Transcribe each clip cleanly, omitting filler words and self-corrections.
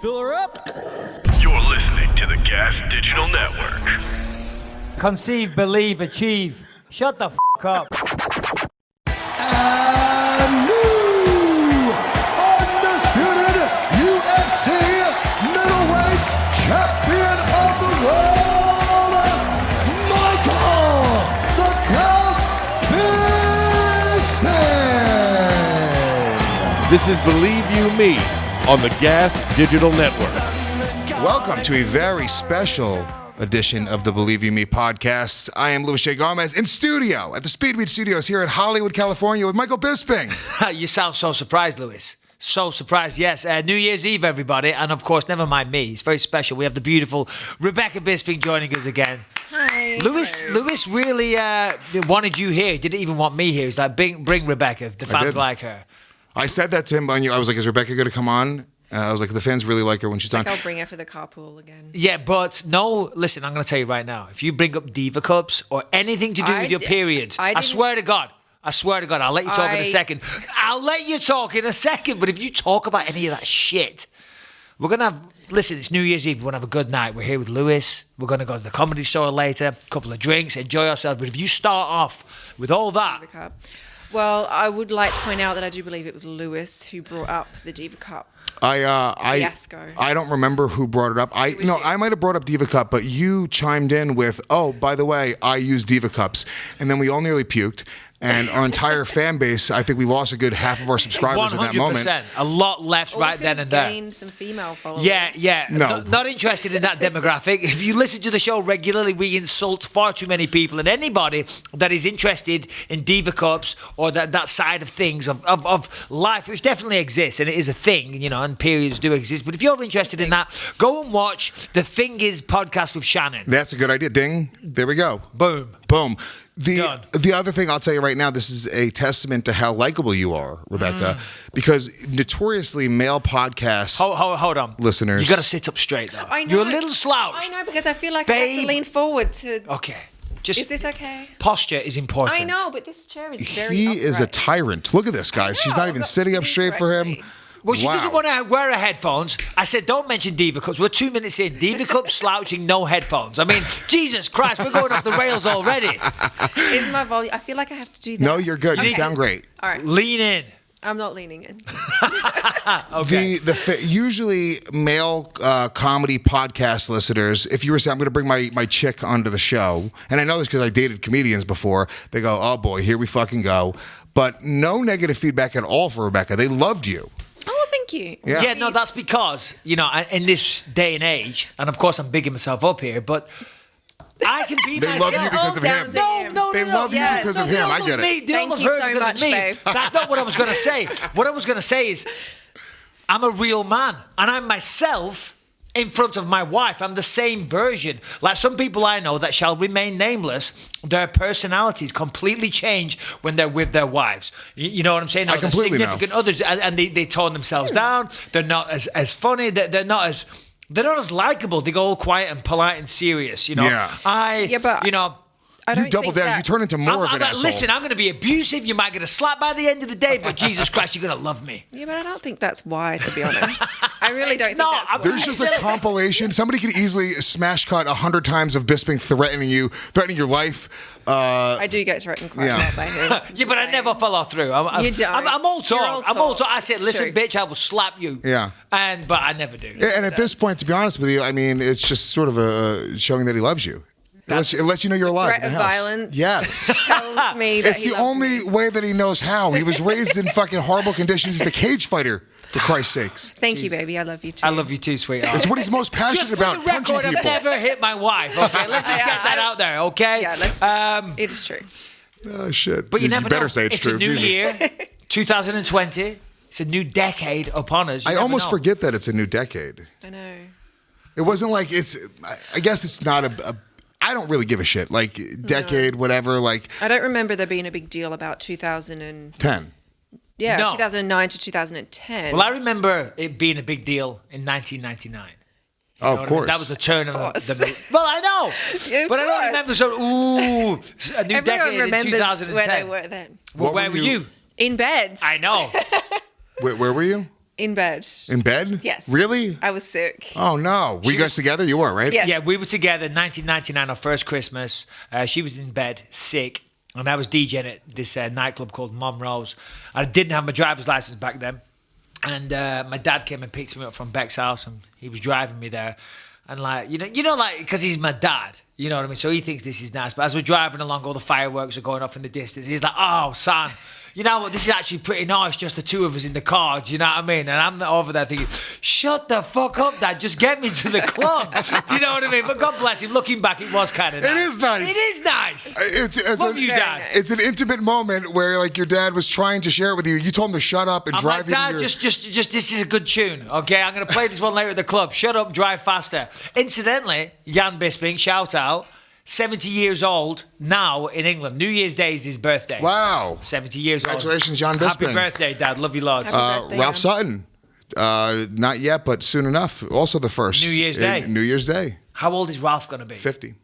Fill her up. You're listening to the Gas Digital Network. Conceive, believe, achieve. Shut the f*** up. And new undisputed UFC middleweight champion of the world, Michael the Count Bisping. This is Believe You Me on the Gas Digital Network. Welcome to a very special edition of the Believe You Me podcast. I am Louis J. Gomez in studio at the Speedweed Studios here in Hollywood, California with Michael Bisping. You sound so surprised, Louis. So surprised, yes. New Year's Eve, everybody. And of course, never mind me. It's very special. We have the beautiful Rebecca Bisping joining us again. Hi. Louis really wanted you here. He didn't even want me here. He's like, bring Rebecca. The fans like her. I said that to him. I was like, is Rebecca going to come on? I was like, the fans really like her when she's on. I'll bring her for the carpool again. Yeah, but no, listen, I'm going to tell you right now. If you bring up Diva Cups or anything to do with your periods, I swear to God, I'll let you talk in a second. But if you talk about any of that shit, we're going to have, listen, it's New Year's Eve. We're going to have a good night. We're here with Louis. We're going to go to the Comedy Store later, a couple of drinks, enjoy ourselves. But if you start off with all that... Diva Cup. Well, I would like to point out that I do believe it was Louis who brought up the Diva Cup. Fiasco. I don't remember who brought it up. I might have brought up Diva Cup, but you chimed in with, oh, by the way, I use Diva Cups. And then we all nearly puked. And our entire fan base, I think we lost a good half of our subscribers in that moment. 100%. A lot left right then and there. Gained some female followers. Yeah. No. Not interested in that demographic. If you listen to the show regularly, we insult far too many people. And anybody that is interested in Diva Cups or that side of things, of life, which definitely exists, and it is a thing, and periods do exist. But if you're interested in that, go and watch the Thing Is podcast with Shannon. That's a good idea. Ding. There we go. Boom. The other thing I'll tell you right now, this is a testament to how likable you are, Rebecca, because notoriously male podcasts. Hold on, listeners. You got to sit up straight though. I know. You're a little slouched. I know, because I feel like I have to lean forward to. Okay. Is this okay? Posture is important. I know, but this chair is very. He upright. is a tyrant. Look at this, guys. She's not even sitting up straight for him. Well, she doesn't want to wear her headphones. I said, don't mention Diva Cups. We're 2 minutes in. Diva Cups slouching, no headphones. I mean, Jesus Christ, we're going off the rails already. Is my volume? I feel like I have to do that. No, you're good. You sound great. All right. Lean in. I'm not leaning in. Okay. Usually male comedy podcast listeners, if you were saying, I'm going to bring my chick onto the show, and I know this because I dated comedians before, they go, oh boy, here we fucking go. But no negative feedback at all for Rebecca. They loved you. Oh, thank you. Yeah, no, that's because, in this day and age, and of course I'm bigging myself up here, but I can be They myself. love you because of him. No. They love you because of him. I get it. Thank you so much, babe. That's not what I was going to say. What I was going to say is I'm a real man, and I'm myself in front of my wife. I'm the same version. Like some people I know that shall remain nameless, their personalities completely change when they're with their wives. You know what I'm saying? I completely know. Significant others, and they tone themselves down. They're not as funny. They're not as likable. They go all quiet and polite and serious. Yeah. I You double down. You turn into more of an asshole. Listen, I'm going to be abusive. You might get a slap by the end of the day, but Jesus Christ, you're going to love me. Yeah, but I don't think that's why, to be honest. I really don't think that's why. There's just a compilation. Somebody could easily smash cut 100 times of Bisping threatening your life. I do get threatened quite a lot by him. Yeah, but I never follow through. I'm all talk. I'm all talk. I said, listen, bitch, I will slap you. Yeah. But I never do. Yeah, and at this point, to be honest with you, I mean, it's just sort of showing that he loves you. It lets you know you're alive. Threat of violence. Yes. Tells me that it's the only way that he knows how. He was raised in fucking horrible conditions. He's a cage fighter, for Christ's sakes. Thank you, baby. I love you too. I love you too, sweetheart. It's what he's most passionate about, Just for the punching record, people. I've never hit my wife, okay? Let's just get that out there, okay? Yeah, it is true. Oh, shit. But you never better know. say it's true. It's a new Jesus. year, 2020. It's a new decade upon us. I almost forget that it's a new decade. I know. It wasn't like I guess it's not I don't really give a shit. Like, decade, whatever, like... I don't remember there being a big deal about 2010. Yeah, No. 2009 to 2010. Well, I remember it being a big deal in 1999. Oh, of course. That was the turn of the... Well, I know. Yeah, but I don't remember a new Everyone decade in remembers 2010. where they were then. Where were you? In beds. I know. Where were you? In bed. In bed? Yes. Really? I was sick. Oh, no. Were you guys together? You were, right? Yes. Yeah, we were together 1999, our first Christmas. She was in bed, sick, and I was DJing at this nightclub called Monroe's. I didn't have my driver's license back then. And my dad came and picked me up from Beck's house, and he was driving me there. And like, like, because he's my dad, you know what I mean? So he thinks this is nice. But as we're driving along, all the fireworks are going off in the distance. He's like, oh, son, you know what? This is actually pretty nice, just the two of us in the car. Do you know what I mean? And I'm over there thinking, shut the fuck up, Dad. Just get me to the club. Do you know what I mean? But God bless him. Looking back, it was kind of nice. It is nice. It is nice. Love you, Dad. Nice. It's an intimate moment where, like, your dad was trying to share it with you. You told him to shut up and drive like, Dad, just, this is a good tune, okay? I'm going to play this one later at the club. Shut up, drive faster. Incidentally, Jan Bisping, shout out, 70 years old now in England. New Year's Day is his birthday. Wow. 70 years Congratulations, old. Jan Bisping. Happy birthday, Dad. Love you lots. Birthday, Ralph Jan. Sutton. Not yet, but soon enough. Also the first. New Year's Day. New Year's Day. How old is Ralph going to be? 50.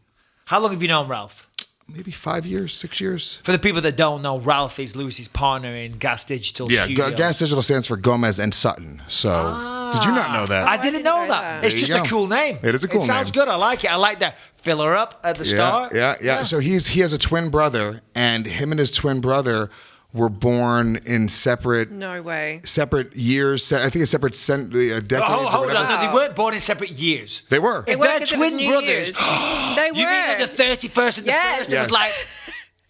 How long have you known Ralph? Maybe 5 years, 6 years. For the people that don't know, Ralph is Lewis's partner in Gas Digital Yeah, Studios. Gas Digital stands for Gomez and Sutton. So, did you not know that? I didn't know that. It's There you just a go. cool name. It is a cool It sounds name. good. I like it. I like that. Fill her up at the start. Yeah. So he has a twin brother, and him and his twin brother were born in separate No way. years. I think it's separate decades. Hold or on. whatever. No, they weren't born in separate years. They were. They were They're 'cause it was twin New brothers. Year's. They were. You mean like the 31st and the Yes. 1st? It was like...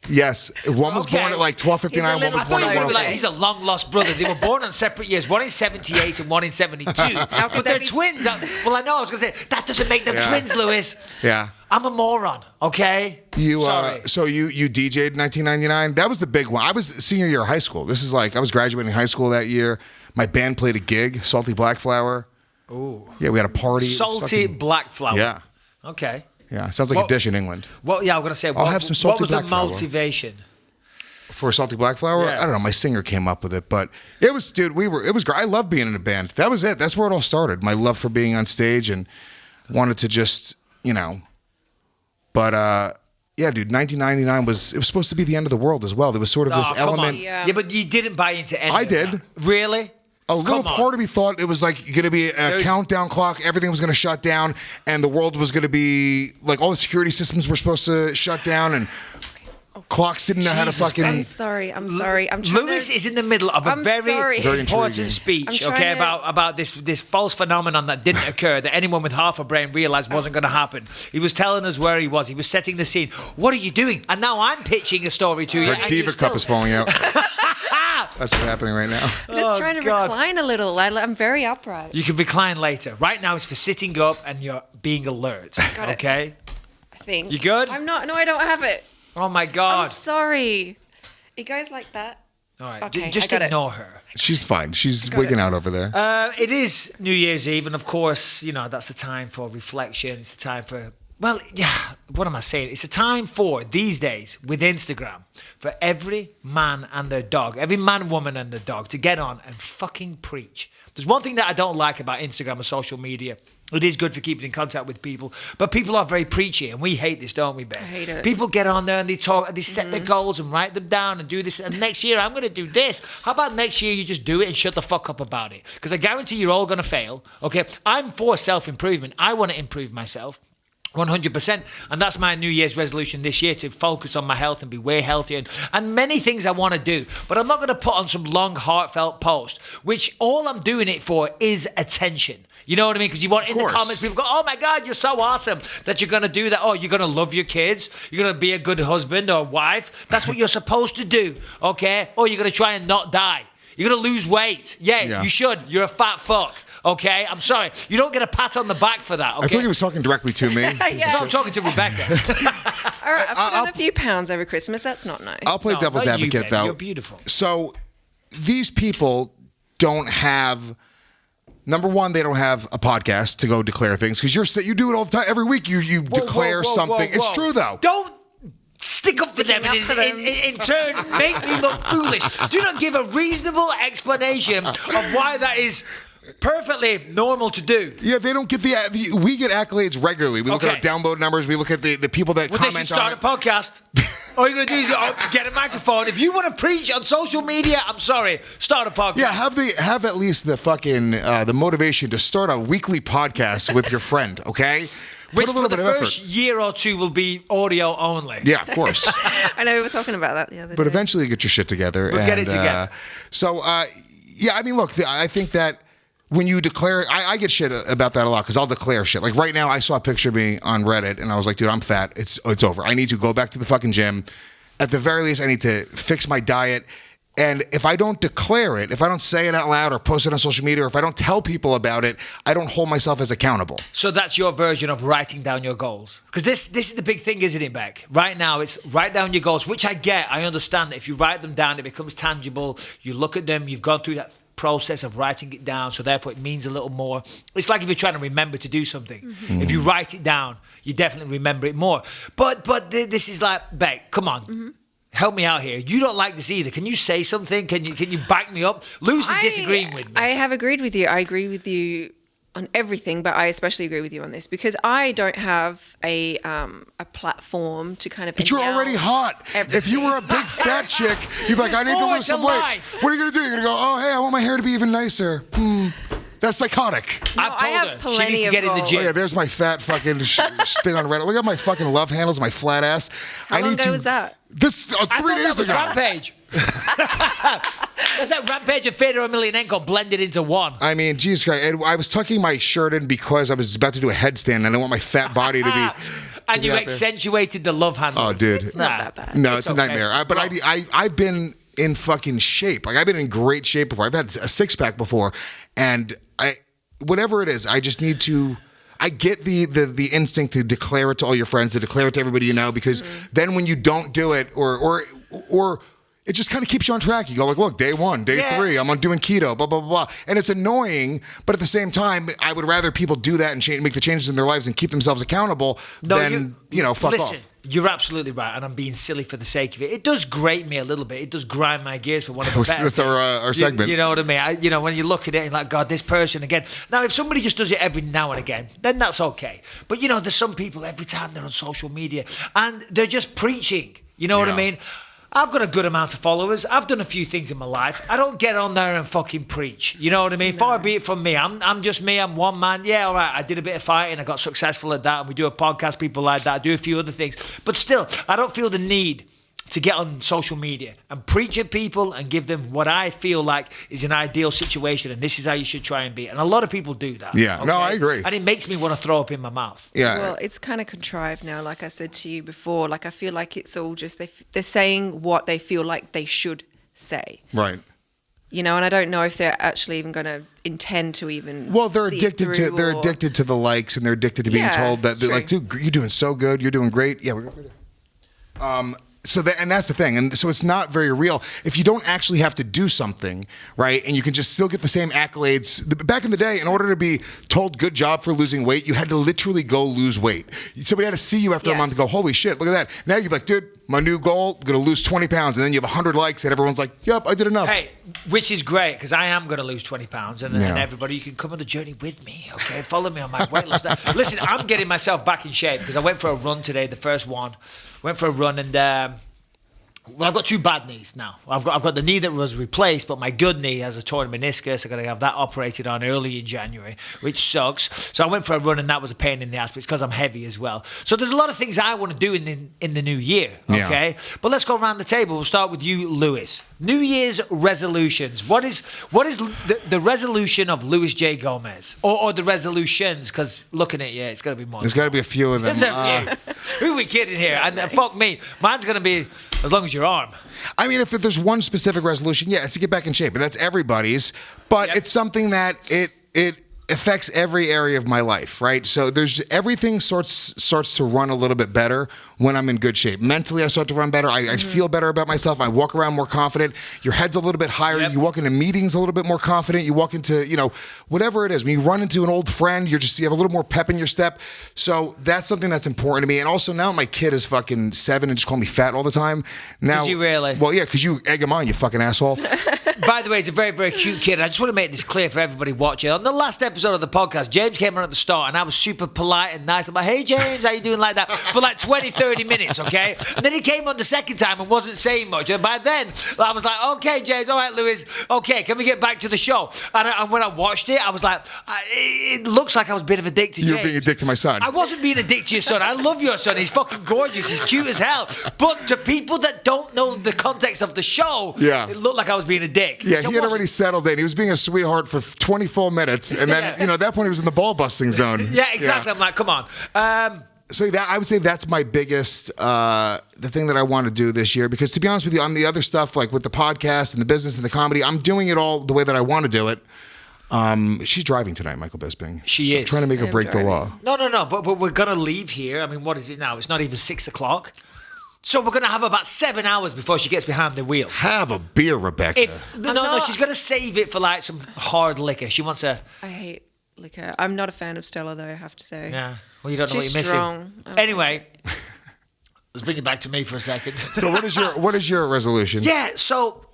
Yes. One was Okay. born at like 12:59. He's a One was I born thought at you were 1:04. like, he's a long lost brother. They were born on separate years, one in 78 and one in 72. How could But they they're be- twins. Well, I know. I was going to say, that doesn't make them Yeah. twins, Lewis. Yeah. I'm a moron, okay? You Sorry. so you DJ'd 1999. That was the big one. I was senior year of high school. This is like I was graduating high school that year. My band played a gig, Salty Black Flower. Ooh. Yeah, we had a party. It was Salty fucking- Black Flower. Yeah. Okay. Yeah, sounds like Well- a dish in England. Well, yeah, I'm going to say, I'll have some salty what was black the flower. motivation? For Salty Black Flower, Yeah. I don't know. My singer came up with it, but it was, dude. It was great. I love being in a band. That was it. That's where it all started. My love for being on stage and wanted to just, But yeah, dude. 1999 was supposed to be the end of the world as well. There was sort of this Oh, come on. element. Yeah. Yeah, but you didn't buy into any I of did. that. Really? A little Come on. part of me thought it was like going to be a There's- countdown clock. Everything was going to shut down, and the world was going to be like all the security systems were supposed to shut down, and clocks didn't know how to Jesus fucking. I'm sorry. I'm trying Lewis to... is in the middle of a I'm very, sorry. Very important intriguing. speech, I'm okay, trying to- about this false phenomenon that didn't occur, that anyone with half a brain realized wasn't going to happen. He was telling us where he was. He was setting the scene. What are you doing? And now I'm pitching a story to you. Her and diva you're cup is still- falling out. That's what's happening right now. I'm just trying to God. recline a little. I'm very upright. You can recline later. Right now it's for sitting up and you're being alert, Got it. okay? I think. You good? I'm not. No, I don't have it. Oh, my I'm God. sorry. It goes like that. All right, Okay, just I got it. ignore her. She's fine. She's wigging out over there. It is New Year's Eve, and of course, that's a time for reflection. It's a time for, well, yeah, what am I saying? It's a time for, these days, with Instagram, for every man and their dog, every man, woman, and their dog to get on and fucking preach. There's one thing that I don't like about Instagram or social media. It is good for keeping in contact with people, but people are very preachy, and we hate this, don't we, Ben? I hate it. People get on there and they talk, and they set their goals and write them down and do this. And next year, I'm going to do this. How about next year you just do it and shut the fuck up about it? Because I guarantee you're all going to fail. Okay, I'm for self-improvement. I want to improve myself. 100%. And that's my New Year's resolution this year, to focus on my health and be way healthier and many things I want to do. But I'm not going to put on some long, heartfelt post, which all I'm doing it for is attention. You know what I mean? Because you want in the course. comments, people go, oh my God, you're so awesome that you're going to do that. Oh, you're going to love your kids. You're going to be a good husband or wife. That's what you're supposed to do. Okay? Or you're going to try and not die. You're going to lose weight. Yeah, you should. You're a fat fuck. Okay? I'm sorry. You don't get a pat on the back for that. Okay? I feel like he was talking directly to me. Yeah. No, I'm talking to Rebecca. All right, I've put on a few pounds over Christmas. That's not nice. I'll play No, devil's not you, advocate, Ben. though. You're beautiful. So these people don't have. Number one, they don't have a podcast to go declare things, because you do it all the time. Every week you declare something. It's true, though. Don't stick up for them Sticking up for and them. in turn make me look foolish. Do not give a reasonable explanation of why that is perfectly normal to do. Yeah, they don't get we get accolades regularly. We look at our Okay. download numbers. We look at the people that Well, they should comment start on a podcast. All you're going to do is get a microphone. If you want to preach on social media, I'm sorry, start a podcast. Yeah, have at least the fucking the motivation to start a weekly podcast with your friend, okay? Which for the first year or two will be audio only. Yeah, of course. I know we were talking about that the other day. But eventually you get your shit together. We'll get it together. Yeah, I mean, look, I think that when you declare, I get shit about that a lot because I'll declare shit. Like right now, I saw a picture of me on Reddit and I was like, dude, I'm fat. It's over. I need to go back to the fucking gym. At the very least, I need to fix my diet. And if I don't declare it, if I don't say it out loud or post it on social media, or if I don't tell people about it, I don't hold myself as accountable. So that's your version of writing down your goals. Because this is the big thing, isn't it, Beck? Right now, it's write down your goals, which I get. I understand that if you write them down, it becomes tangible. You look at them, you've gone through that process of writing it down, so therefore it means a little more. It's like if you're trying to remember to do something. Mm-hmm. If you write it down, you definitely remember it more. But this is like, Beck, come on. Mm-hmm. Help me out here. You don't like this either. Can you say something? Can you back me up? Luz is disagreeing with me. I have agreed with you. I agree with you on everything, but I especially agree with you on this because I don't have a platform to kind of. But you're already hot. Everything. If you were a big fat chick, you'd be like, I need to lose some weight. What are you gonna do? You're gonna go, oh hey, I want my hair to be even nicer. That's psychotic. No, I've told her she needs to get in the gym. Oh, yeah, there's my fat fucking thing on Reddit. Look at my fucking love handles, my flat ass. How long ago was that? This 3 days ago. Rampage. That's that Rampage and Fedor Emelianenko blended into one. I mean, Jesus Christ. I was tucking my shirt in because I was about to do a headstand and I don't want my fat body to be... And you accentuated the love handles. Oh, dude. It's not that bad. No, it's a nightmare. But I've been in fucking shape. Like, I've been in great shape before. I've had a six-pack before. And whatever it is, I just need to... I get the instinct to declare it to all your friends, to declare it to everybody you know, because then when you don't do it, or it just kind of keeps you on track. You go like, look, day 1, day 3, I'm on doing keto, blah, blah, blah. And it's annoying, but at the same time, I would rather people do that and make the changes in their lives and keep themselves accountable than, fuck off. You're absolutely right, and I'm being silly for the sake of it. It does grate me a little bit. It does grind my gears for one of the better. That's our segment. You know what I mean? When you look at it and like, God, this person again. Now, if somebody just does it every now and again, then that's okay. But, there's some people every time they're on social media, and they're just preaching. You know what I mean? I've got a good amount of followers. I've done a few things in my life. I don't get on there and fucking preach. You know what I mean? No. Far be it from me. I'm just me. I'm one man. Yeah, all right. I did a bit of fighting. I got successful at that. And we do a podcast, people like that. I do a few other things. But still, I don't feel the need to get on social media and preach at people and give them what I feel like is an ideal situation, and this is how you should try and be. And a lot of people do that. Yeah, okay? No, I agree. And it makes me want to throw up in my mouth. Yeah. Well, it's kind of contrived now, like I said to you before. Like, I feel like it's all just, they're saying what they feel like they should say. Right. And I don't know if they're actually even going to intend to even. Well, they're addicted to the likes, and they're addicted to being told that they're like, dude, you're doing so good, you're doing great. Yeah, we're good. And that's the thing. And so it's not very real. If you don't actually have to do something, right, and you can just still get the same accolades. Back in the day, in order to be told good job for losing weight, you had to literally go lose weight. Somebody had to see you after a month and go, holy shit, look at that. Now you're like, dude, my new goal, I'm going to lose 20 pounds. And then you have 100 likes and everyone's like, yep, I did enough. Hey, which is great because I am going to lose 20 pounds. And everybody, you can come on the journey with me, okay? Follow me on my weight loss. Listen, I'm getting myself back in shape because I went for a run today, the first one. Went for a run and... Well, I've got 2 bad knees now. I've got the knee that was replaced, but my good knee has a torn meniscus. I've got to have that operated on early in January, which sucks. So I went for a run, and that was a pain in the ass, but it's because I'm heavy as well. So there's a lot of things I want to do in the new year, okay? Yeah. But let's go around the table. We'll start with you, Lewis. New Year's resolutions. What is the resolution of Luis J. Gomez? Or the resolutions, because looking at you, it's got to be more. There's got to be a few of them. Who are we kidding here? And fuck me. Mine's going to be as long as your arm. I mean, if there's one specific resolution, it's to get back in shape, and that's everybody's. But it's something that it affects every area of my life, right? So everything starts to run a little bit better when I'm in good shape. Mentally, I start to run better. I feel better about myself. I walk around more confident. Your head's a little bit higher. Yep. You walk into meetings a little bit more confident. You walk into, whatever it is. When you run into an old friend, you have a little more pep in your step. So that's something that's important to me. And also now my kid is fucking 7 and just call me fat all the time. Now, did you really? Well, yeah, because you egg him on, you fucking asshole. By the way, he's a very, very cute kid. I just want to make this clear for everybody watching. On the last episode of the podcast, James came on at the start and I was super polite and nice. I'm like, hey, James, how you doing like that? For like 20, 30 minutes, okay? And then he came on the second time and wasn't saying much. And by then, I was like, okay, James, all right, Lewis, okay, can we get back to the show? And when I watched it, I was like, it looks like I was a bit of a dick to James. You were being a dick to my son. I wasn't being a dick to your son. I love your son. He's fucking gorgeous. He's cute as hell. But to people that don't know the context of the show, it looked like I was being a dick. Yeah, he had already settled in. He was being a sweetheart for 24 minutes. And then, at that point, he was in the ball busting zone. Yeah, exactly. Yeah. I'm like, come on. So I would say that's my biggest, the thing that I want to do this year. Because to be honest with you, on the other stuff, like with the podcast and the business and the comedy, I'm doing it all the way that I want to do it. She's driving tonight, Michael Bisping. She is. I'm trying to make her break the law. No. But we're going to leave here. I mean, what is it now? It's not even 6 o'clock. So we're going to have about 7 hours before she gets behind the wheel. Have a beer, Rebecca. No, she's going to save it for like some hard liquor. She wants a... I hate liquor. I'm not a fan of Stella, though, I have to say. Yeah. Well, you don't know what you're missing. Strong. Anyway, let's bring it back to me for a second. So what is your resolution? Yeah, so...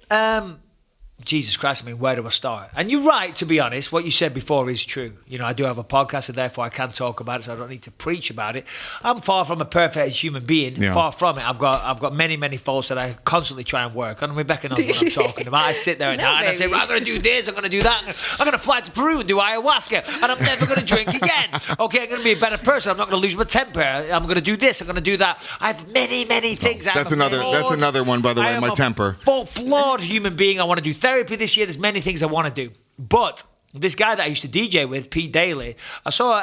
Jesus Christ, I mean, where do I start? And you're right, to be honest. What you said before is true. I do have a podcast, and therefore I can talk about it, so I don't need to preach about it. I'm far from a perfect human being. Yeah. Far from it. I've got many, many faults that I constantly try and work on. And Rebecca knows what I'm talking about. I sit there at night and I say, well, I'm going to do this, I'm going to do that. I'm going to fly to Peru and do ayahuasca, and I'm never going to drink again. Okay, I'm going to be a better person. I'm not going to lose my temper. I'm going to do this, I'm going to do that. I have many, many things. That's another one, by the way, my temper. Flawed human being. I want to do therapy this year. There's many things I want to do. But this guy that I used to DJ with, Pete Daly, I saw...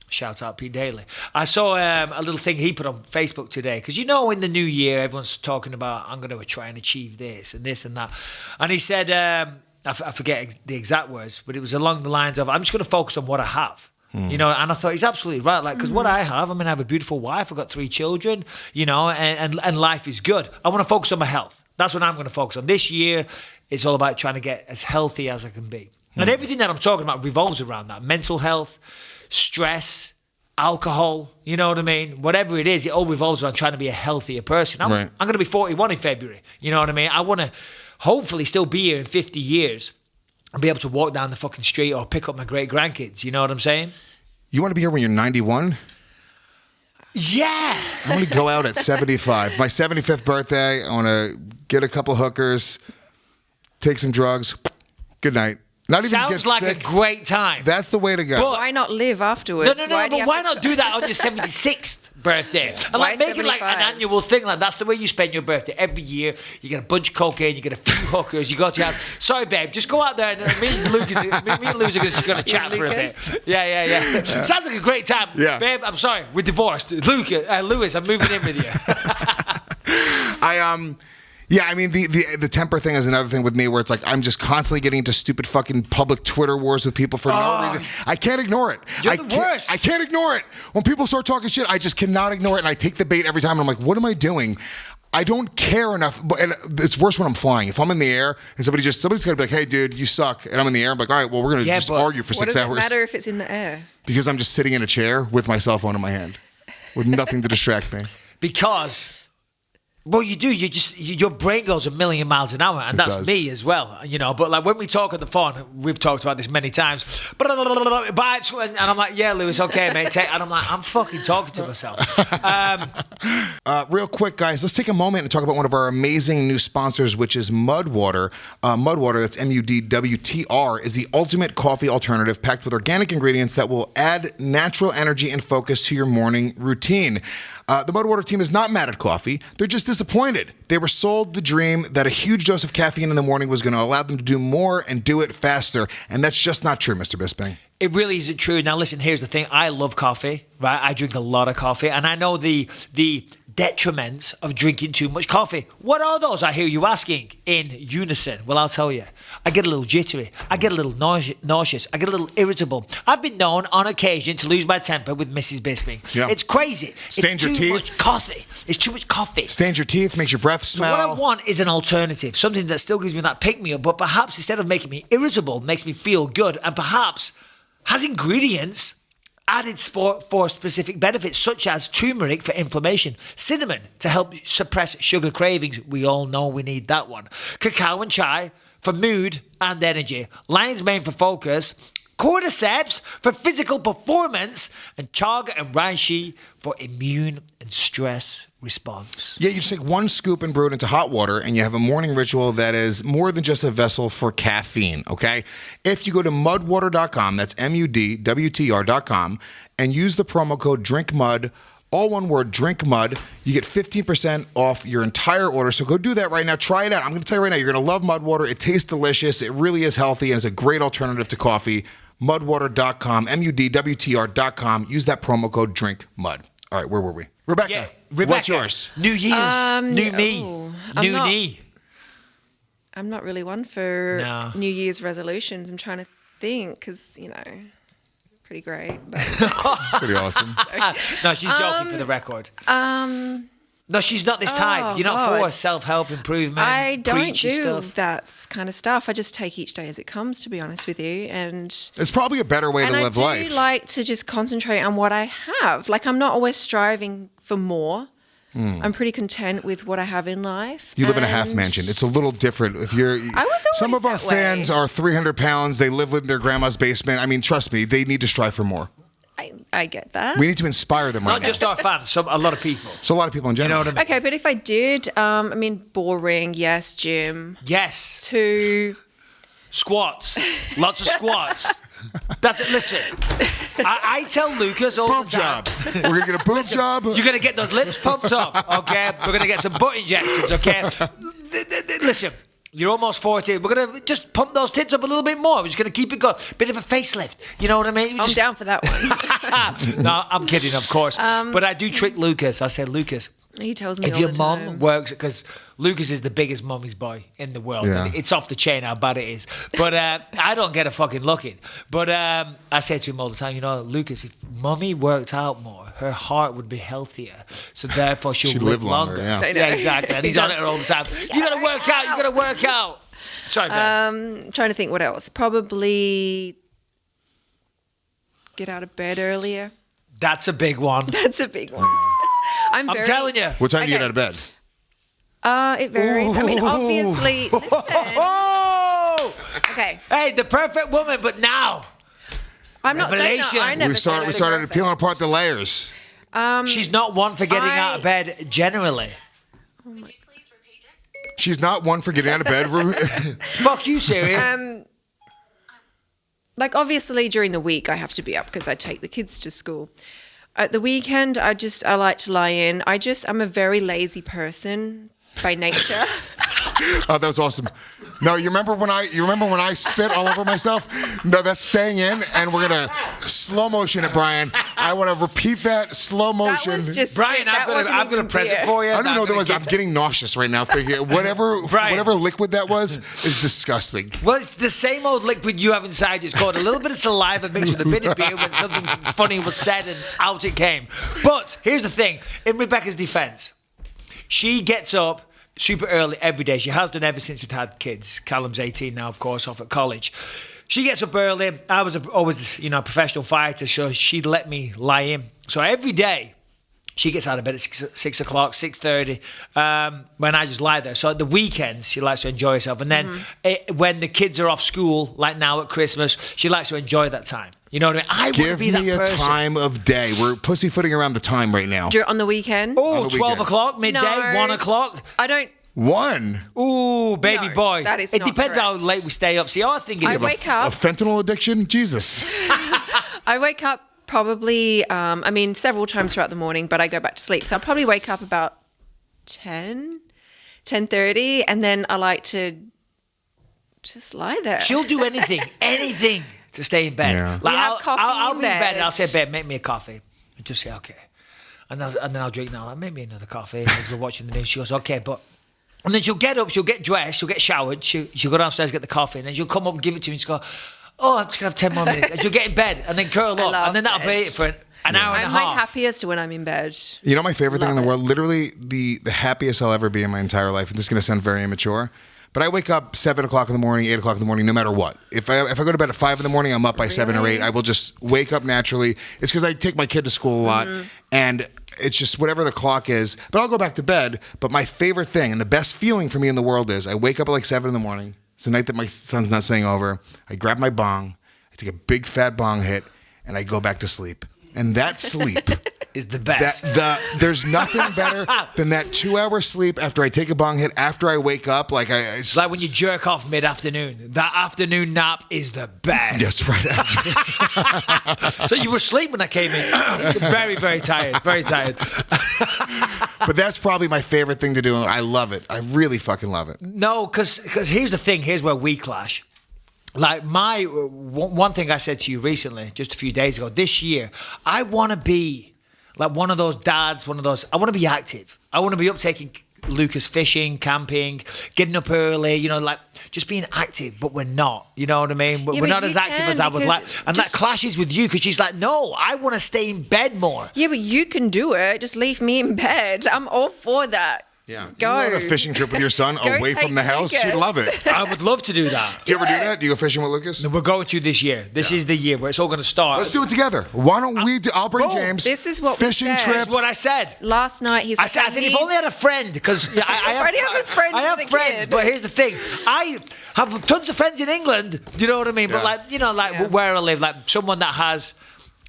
shout out Pete Daly. I saw a little thing he put on Facebook today. Because in the new year, everyone's talking about, I'm going to try and achieve this and that. And he said, I forget the exact words, but it was along the lines of, I'm just going to focus on what I have. And I thought he's absolutely right. Like, because what I have, I have a beautiful wife, I've got 3 children, and life is good. I want to focus on my health. That's what I'm going to focus on. This year, it's all about trying to get as healthy as I can be. And everything that I'm talking about revolves around that. Mental health, stress, alcohol, you know what I mean? Whatever it is, it all revolves around trying to be a healthier person. I'm going to be 41 in February. You know what I mean? I want to hopefully still be here in 50 years and be able to walk down the fucking street or pick up my great-grandkids. You know what I'm saying? You want to be here when you're 91? Yeah. I'm going to go out at 75. My 75th birthday, I want to get a couple hookers, take some drugs. Good night. Not even Sounds get like sick. a great time. That's the way to go. But why not live afterwards? No, but why not do that on your 76th birthday? And Why make it like 75? an annual thing. Like that's the way you spend your birthday. Every year, you get a bunch of cocaine, you get a few hookers, you go to have... Sorry, babe, just go out there and me and Lewis are just going to chat for a bit. Yeah. Sounds like a great time. Yeah. Babe, I'm sorry, we're divorced. Lewis, I'm moving in with you. Yeah, the temper thing is another thing with me where it's like I'm just constantly getting into stupid fucking public Twitter wars with people for no reason. I can't ignore it. You're the worst. I can't ignore it. When people start talking shit, I just cannot ignore it, and I take the bait every time, and I'm like, what am I doing? I don't care enough, and it's worse when I'm flying. If I'm in the air and somebody's gonna be like, hey, dude, you suck, and I'm in the air, I'm like, all right, well, we're gonna just argue for 6 hours. What does it matter if it's in the air? Because I'm just sitting in a chair with my cell phone in my hand with nothing to distract me. Because... Well, you do. Your brain goes a million miles an hour, and that's me as well. But like when we talk on the phone, we've talked about this many times. And I'm like, yeah, Lewis, okay, mate. And I'm like, I'm fucking talking to myself. Real quick, guys, let's take a moment and talk about one of our amazing new sponsors, which is Mudwater. Mudwater, that's MUDWTR, is the ultimate coffee alternative packed with organic ingredients that will add natural energy and focus to your morning routine. The Mudwater team is not mad at coffee. They're just disappointed. They were sold the dream that a huge dose of caffeine in the morning was going to allow them to do more and do it faster. And that's just not true, Mr. Bisping. It really isn't true. Now, listen, here's the thing. I love coffee, right? I drink a lot of coffee. And I know the detriments of drinking too much coffee. What are those, I hear you asking in unison? Well, I'll tell you. I get a little jittery. I get a little nauseous. I get a little irritable. I've been known on occasion to lose my temper with Mrs. Bisping. Yeah. It's crazy. Stains your teeth. Too much coffee. It's too much coffee. Stains your teeth, makes your breath smell. So what I want is an alternative, something that still gives me that pick-me-up, but perhaps instead of making me irritable, makes me feel good, and perhaps has ingredients added for specific benefits, such as turmeric for inflammation, cinnamon to help suppress sugar cravings. We all know we need that one. Cacao and chai for mood and energy, lion's mane for focus, cordyceps for physical performance, and chaga and reishi for immune and stress response. Yeah, you just take one scoop and brew it into hot water, and you have a morning ritual that is more than just a vessel for caffeine, okay? If you go to mudwater.com, that's MUDWTR.com, and use the promo code DRINKMUD, all one word, DRINKMUD, you get 15% off your entire order. So go do that right now. Try it out. I'm going to tell you right now, you're going to love Mud Water. It tastes delicious. It really is healthy, and it's a great alternative to coffee. Mudwater.com, MUDWTR.com. Use that promo code DRINKMUD. All right, where were we? Rebecca, what's yours? New Year's, new me, new knee. I'm not really one for New Year's resolutions. I'm trying to think because, pretty great. But pretty awesome. No, she's joking for the record. No, she's not this type. You're not for self-help improvement. I don't do stuff. that kind of stuff. I just take each day as it comes, to be honest with you. And it's probably a better way to live life. I do like to just concentrate on what I have. Like, I'm not always striving for more. I'm pretty content with what I have in life. You live in a half mansion. It's a little different. If you're, some of our fans are 300 pounds. They live in their grandma's basement. I mean, trust me, they need to strive for more. I get that. We need to inspire them. Not just our fans, a lot of people. So a lot of people in general. You know what I mean? Okay, but if I did, boring, yes, gym. Yes. 2 squats. Lots of squats. Listen, I tell Lucas all boob the time. job. We're going to get a boob job. You're going to get those lips pumped up, okay? We're going to get some butt injections, okay? Listen, you're almost 40. We're going to just pump those tits up a little bit more. We're just going to keep it going. Bit of a facelift. You know what I mean? I'm down for that one. No, I'm kidding, of course. But I do trick Lucas. I say, Lucas, he tells me if all your the mom time. works, because Lucas is the biggest mummy's boy in the world. Yeah. And it's off the chain how bad it is. But I don't get a fucking look in. But I say to him all the time, Lucas, if mummy worked out more, her heart would be healthier. So therefore she'd live longer. Yeah. Yeah, exactly. And he's on it all the time. You got to work out. You got to work out. Sorry, man. Trying to think what else. Probably get out of bed earlier. That's a big one. That's a big one. I'm telling you. What time do you get out of bed? It varies. I mean, obviously, listen. Oh! Okay. Hey, the perfect woman, but now. I'm not saying that. I never We started peeling apart the layers. She's not one for getting out of bed generally. Could you please repeat it? She's not one for getting out of bed. Fuck you, Siri. Like, obviously, during the week, I have to be up because I take the kids to school. At the weekend, I like to lie in. I'm a very lazy person by nature. Oh, that was awesome. No, you remember when I spit all over myself? No, that's staying in, and we're gonna slow motion it, Brian. I want to repeat that slow motion. That was just Brian, I've got a present for you. I don't know what that was. I'm getting nauseous right now thinking whatever liquid that was is disgusting. Well, it's the same old liquid you have inside. It's called a little bit of saliva mixed with a bit of beer when something funny was said and out it came. But here's the thing. In Rebecca's defense, she gets up super early every day. She has done ever since we've had kids. Callum's 18 now, of course, off at college. She gets up early. I was always, a professional fighter, so she'd let me lie in. So every day, she gets out of bed at 6 o'clock, 6:30, when I just lie there. So at the weekends, she likes to enjoy herself. And then when the kids are off school, like now at Christmas, she likes to enjoy that time. You know what I mean? I Give be that me a person. time of day. We're pussyfooting around the time right now. On the weekend? Oh, 12 o'clock, midday, No. 1 o'clock. I don't. 1. Ooh, baby No, boy. that is it not depends correct. how late we stay up. See, I think I wake up. A fentanyl addiction? Jesus. I wake up probably, several times throughout the morning, but I go back to sleep. So I'll probably wake up about 10:30, and then I like to just lie there. she'll do anything to stay in bed. Yeah. We have coffee I'll in be in bed and I'll bed. say, babe, make me a coffee. And just say, okay. And then I'll drink now. Like, make me another coffee as we're watching the news. She goes, okay, but... And then she'll get up, she'll get dressed, she'll get showered, she'll go downstairs, get the coffee, and then she'll come up and give it to me and she'll go, oh, I'm just going to have 10 more minutes. And she'll get in bed and then curl up. love And then that'll be bed. it for an hour and a I'm half. my happiest when I'm in bed. You know my favorite thing in the Love world? Literally the happiest I'll ever be in my entire life. And this is going to sound very immature. But I wake up 7 o'clock in the morning, 8 o'clock in the morning, no matter what. If I go to bed at 5 in the morning, I'm up by 7 or 8. I will just wake up naturally. It's because I take my kid to school a lot. And it's just whatever the clock is. But I'll go back to bed. But my favorite thing and the best feeling for me in the world is I wake up at like 7 in the morning. It's the night that my son's not staying over. I grab my bong, I take a big fat bong hit, and I go back to sleep. And that sleep is the best. There's nothing better than that 2-hour sleep after I take a bong hit, after I wake up. Like like when you jerk off mid-afternoon. That afternoon nap is the best. Yes, right after. So you were asleep when I came in. Very, very tired. Very tired. But that's probably my favorite thing to do. I love it. I really fucking love it. No, because here's the thing. Here's where we clash. Like one thing I said to you recently, just a few days ago, this year, I want to be like one of those dads, I want to be active. I want to be up taking Lucas fishing, camping, getting up early, like just being active, but we're not, you know what I mean? We're not as active as I would like. And that clashes with you because she's like, no, I want to stay in bed more. Yeah, but you can do it. Just leave me in bed. I'm all for that. Yeah. Go. You go on a fishing trip with your son away from the house. Lucas. She'd love it. I would love to do that. Do you ever do that? Do you go fishing with Lucas? We're going to this year. This is the year where it's all going to start. Let's do it together. Why don't we I'll bring James. This is what we fishing said. trip. That's what I said. Last night, I said, if you only had a friend, because I already have a friend I have with a friends, kid. but here's the thing: I have tons of friends in England. Do you know what I mean? Yeah. But where I live, like someone that has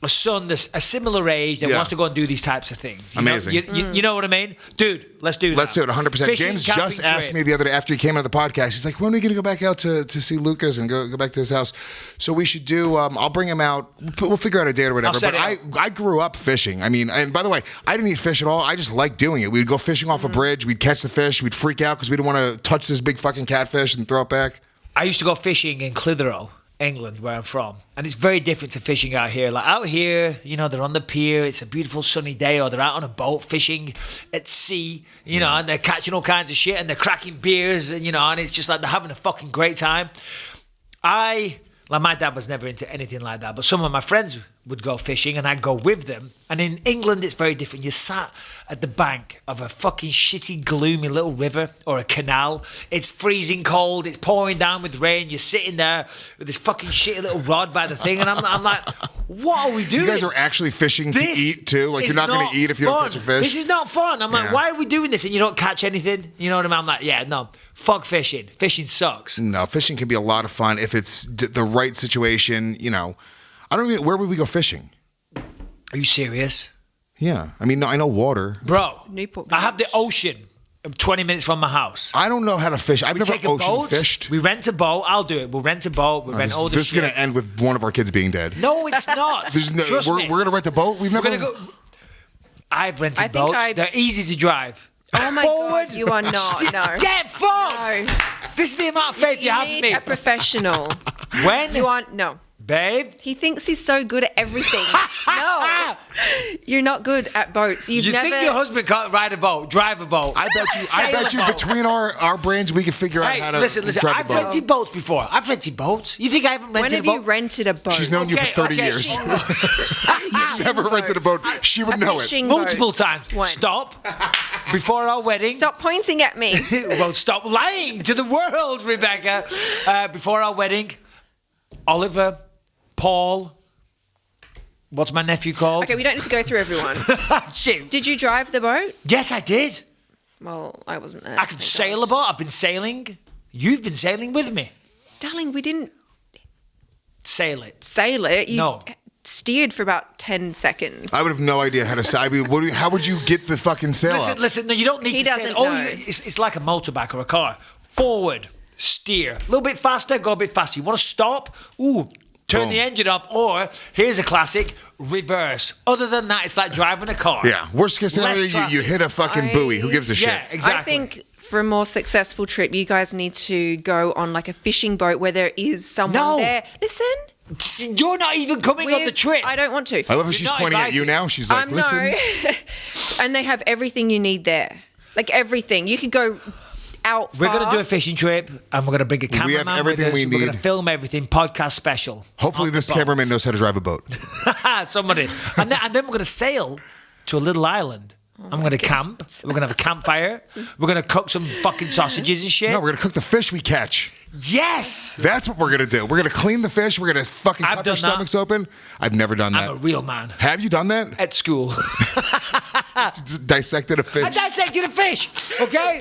a son that's a similar age that wants to go and do these types of things. Amazing. You know what I mean? Dude, let's do that. Let's do it 100%. Fishing, James just camping asked trip. me the other day after he came on the podcast. He's like, when are we going to go back out to see Lucas and go back to his house? So we should do, I'll bring him out. We'll figure out a date or whatever. set But it I grew up fishing. I mean, and by the way, I didn't eat fish at all. I just liked doing it. We'd go fishing off a bridge. We'd catch the fish. We'd freak out because we didn't want to touch this big fucking catfish and throw it back. I used to go fishing in Clitheroe, England, where I'm from. And it's very different to fishing out here. Like out here, they're on the pier, it's a beautiful sunny day, or they're out on a boat fishing at sea, and they're catching all kinds of shit and they're cracking beers, and it's just like they're having a fucking great time. My dad was never into anything like that, but some of my friends would go fishing and I'd go with them. And in England, it's very different. You're sat at the bank of a fucking shitty, gloomy little river or a canal. It's freezing cold. It's pouring down with rain. You're sitting there with this fucking shitty little rod by the thing. And I'm like, what are we doing? You guys are actually fishing to eat too? Like you're not going to eat if you don't catch a fish? This is not fun. I'm like, why are we doing this? And you don't catch anything? You know what I mean? I'm like, yeah, no. Fuck fishing. Fishing sucks. No, fishing can be a lot of fun if it's the right situation. I don't even. Where would we go fishing? Are you serious? Yeah, I mean, no, I know water, bro. Newport I have the Beach. ocean 20 minutes from my house. I don't know how to fish. I've never Take a ocean boat. fished. We rent a boat. I'll do it. We'll rent a boat. We'll rent all This is shit. going to end with one of our kids being dead. No, it's not. Trust we're me. going to rent a boat. We've never. We're gonna go. I've rented I think boats. They're easy to drive. Oh my Forward. God, you are not. No. Get fucked. No. This is the amount of faith you have in need me. a professional. When You aren't. No. babe. He thinks he's so good at everything. No, you're not good at boats. You never. think your husband can't ride a boat, drive a boat? I bet you boat. between our brains we can figure out Hey, how to listen. drive I've a boat. rented boats before. I've rented boats. You think I haven't When rented have a boat? you rented a boat? She's known you for 30 years. You've never rented a boat. She would know it. Fishing Multiple boats. times. When? Stop. Before our wedding. Stop pointing at me. Well, stop lying to the world, Rebecca. Before our wedding, Oliver, Paul. What's my nephew called? Okay, we don't need to go through everyone. Shit. Did you drive the boat? Yes, I did. Well, I wasn't there. I could sail a boat. I've been sailing. You've been sailing with me. Darling, we didn't Sail it. sail it. You No. steered for about 10 seconds. I would have no idea how to sail. I mean, how would you get the fucking sail up? Listen. No, you don't need He to sail. doesn't All know. it's like a motorbike or a car. Forward, steer. A little bit faster, go a bit faster. You want to stop? Ooh. Turn Boom. the engine up, or here's a classic, reverse. Other than that, it's like driving a car. Yeah. Worst case scenario, Less you traffic. hit a fucking buoy. Who gives a shit? Yeah, exactly. I think for a more successful trip, you guys need to go on like a fishing boat where there is someone No. there. Listen. You're not even coming on the trip. I don't want to. I love how You're she's not pointing at you invited. now. She's like, listen. No. And they have everything you need there. Like everything. You could go out We're far. going to do a fishing trip, and we're going to bring a cameraman have everything with us. we We're need. going to film everything, podcast special. Hopefully On the this boat. cameraman knows how to drive a boat. Somebody. And then we're going to sail to a little island. I'm going to camp. We're going to have a campfire. We're going to cook some fucking sausages and shit. No, we're going to cook the fish we catch. Yes. That's what we're going to do. We're going to clean the fish. We're going to fucking I've cut their done that. stomachs open. I've never done that. I'm a real man. Have you done that? At school. Dissected a fish. I dissected a fish, okay?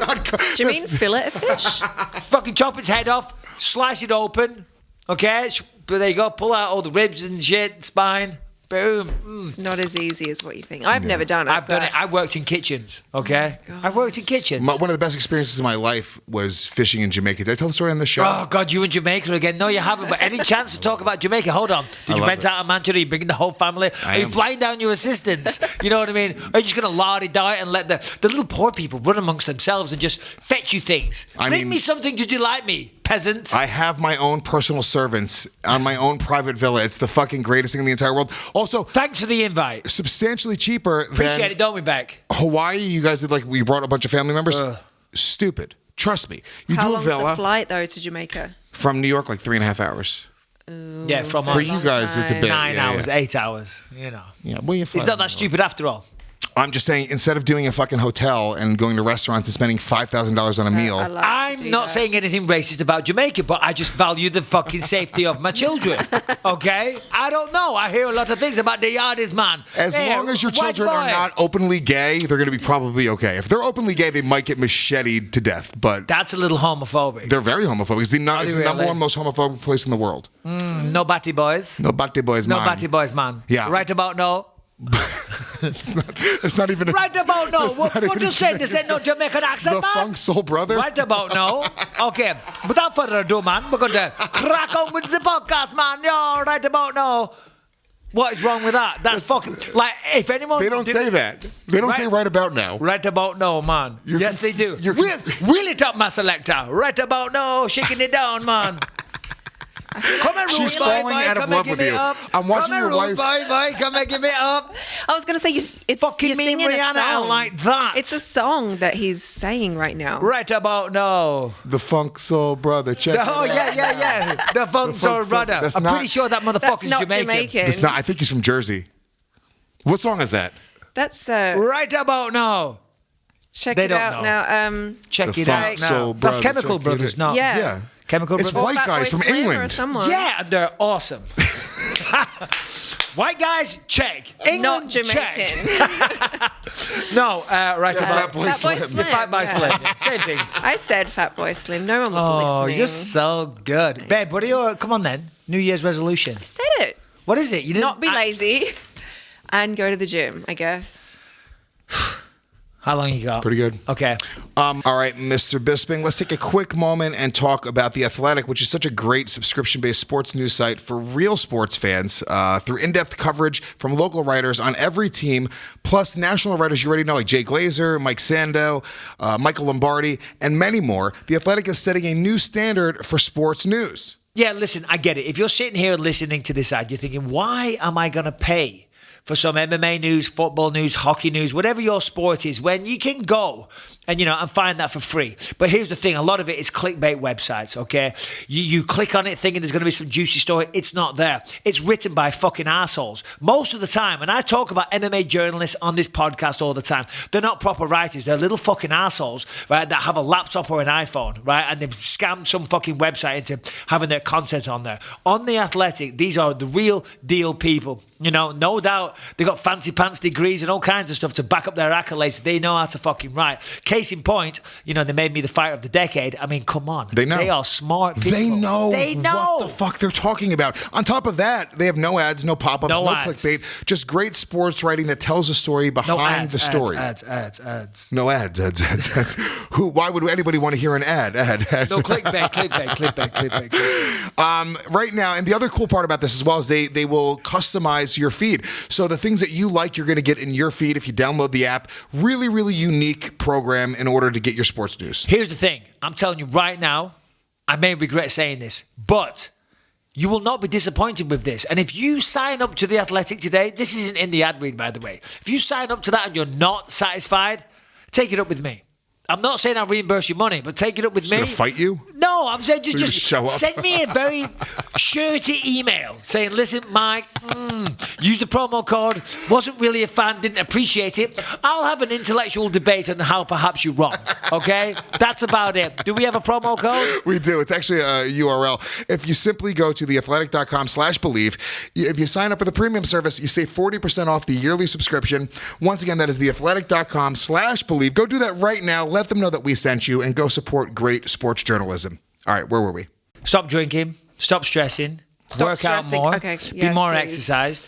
Do you mean fillet a fish? Fucking chop its head off, Slice it open. Okay? But there you go. Pull out all the ribs and shit, spine. Boom. It's not as easy as what you think. I've never done it. I've done it. I worked in kitchens, okay? Oh I worked in kitchens. One of the best experiences of my life was fishing in Jamaica. Did I tell the story on the show? Oh, God, you in Jamaica again. No, you haven't. But any chance to talk about Jamaica? Hold on. Did you love rent it. out a mansion? Are you bringing the whole family? Are you flying down your assistants? You know what I mean? Are you just going to la-di-die and let the little poor people run amongst themselves and just fetch you things? Bring me something to delight me, peasant. I have my own personal servants on my own private villa. It's the fucking greatest thing in the entire world. Also, Thanks for the invite. substantially cheaper Appreciate than it, don't we, Beck? Hawaii. You guys did we brought a bunch of family members. Stupid. Trust me. You How do a long's villa the flight, though, to Jamaica? from New York, 3.5 hours. Yeah, from For us. you guys, it's a bit 9 yeah, hours, yeah. 8 hours, you know. Yeah, well, you It's not that stupid after all. I'm just saying, instead of doing a fucking hotel and going to restaurants and spending $5,000 on a meal, I love to I'm do not that. saying anything racist about Jamaica, but I just value the fucking safety of my children. Okay? I don't know. I hear a lot of things about the yardies, man. as Hey, long as your white children are boy. not openly gay, they're going to be probably okay. If they're openly gay, they might get macheted to death, but That's a little homophobic. they're very homophobic. It's the they number really? one most homophobic place in the world. No batty boys. No batty boys, No man. batty boys, man. Yeah. Right about now. It's not even. Right about now. It's What not even you a saying? This ain't no Jamaican accent, The man. Funk Soul Brother. Right about now. Okay. Without further ado, man, we're going to crack on with the podcast, man. Yo, right about now. What is wrong with that? That's fucking... Like, if anyone... They don't say that. They don't say right about now. Right about now, man. Yes, they do. you're- Wheel it up, my selector. Right about now, shaking it down, man. Come and She's rude boy, falling boy. out of Come love and give with me you. up. I'm watching Come your and rude wife- boy. Come and give me up. I was going to say, it's Fucking you're me and singing a Rihanna are song. like that. It's a song that he's saying right now. Right about now. The Funk Soul Brother. Check it Oh, out. yeah. The funk soul Soul- brother. that's I'm not- pretty sure that That's motherfucker's not Jamaican. Jamaican. It's not. I think he's from Jersey. What song is that? That's Right about now. check They it don't out know. now. Check The it Funk out now. Soul That's Brother, Chemical check it Brothers, out. no. Yeah. Yeah. Chemical It's Brothers. white Fatboy guys from Slim England. Or someone. Yeah, they're awesome. White guys, check. England, Not check. Jamaican. No, right about Fatboy Fatboy Slim. Slim. Fat by yeah. Slim. Same thing. I said Fatboy Slim. No one was Oh, listening. you're so good. Babe, what are your, come on then, New Year's resolution? I said it. What is it? You didn't Not be lazy and go to the gym, I guess. How long you got? Pretty good. Okay. All right, Mr. Bisping, let's take a quick moment and talk about The Athletic, which is such a great subscription-based sports news site for real sports fans through in-depth coverage from local writers on every team, plus national writers you already know like Jay Glazer, Mike Sando, Michael Lombardi, and many more. The Athletic is setting a new standard for sports news. Yeah, listen, I get it. If you're sitting here listening to this ad, you're thinking, why am I going to pay for some MMA news, football news, hockey news, whatever your sport is, when you can go and, and find that for free? But here's the thing. A lot of it is clickbait websites, okay? You click on it thinking there's going to be some juicy story. It's not there. It's written by fucking assholes. Most of the time, and I talk about MMA journalists on this podcast all the time, they're not proper writers. They're little fucking assholes, right, that have a laptop or an iPhone, right, and they've scammed some fucking website into having their content on there. On The Athletic, these are the real deal people. No doubt they got fancy pants degrees and all kinds of stuff to back up their accolades. They know how to fucking write. Case in point, they made me the fighter of the decade. I mean, come on. They know. They are smart people. They know know. what the fuck they're talking about. On top of that, they have no ads, no pop-ups, No no ads. clickbait, just great sports writing that tells a story No behind ads, the story. Ads. No ads. Why would anybody want to hear an ad? No clickbait. Right now, and the other cool part about this as well is they will customize your feed. So the things that you like, you're going to get in your feed if you download the app. Really, really unique program in order to get your sports news. Here's the thing. I'm telling you right now, I may regret saying this, but you will not be disappointed with this. And if you sign up to The Athletic today, this isn't in the ad read, by the way. If you sign up to that and you're not satisfied, take it up with me. I'm not saying I'll reimburse your money, but take it up with me. Gonna fight you? No, I'm saying You just show up? send me a very shirty email saying, listen, Mike, use the promo code, wasn't really a fan, didn't appreciate it. I'll have an intellectual debate on how perhaps you're wrong, okay? That's about it. Do we have a promo code? We do. It's actually a URL. If you simply go to theathletic.com/believe, if you sign up for the premium service, you save 40% off the yearly subscription. Once again, that is theathletic.com/believe. Go do that right now. Let them know that we sent you and go support great sports journalism. All right, where were we? Stop drinking. Stop stressing. Stop work stressing. out more. Okay, be yes, more please. exercised.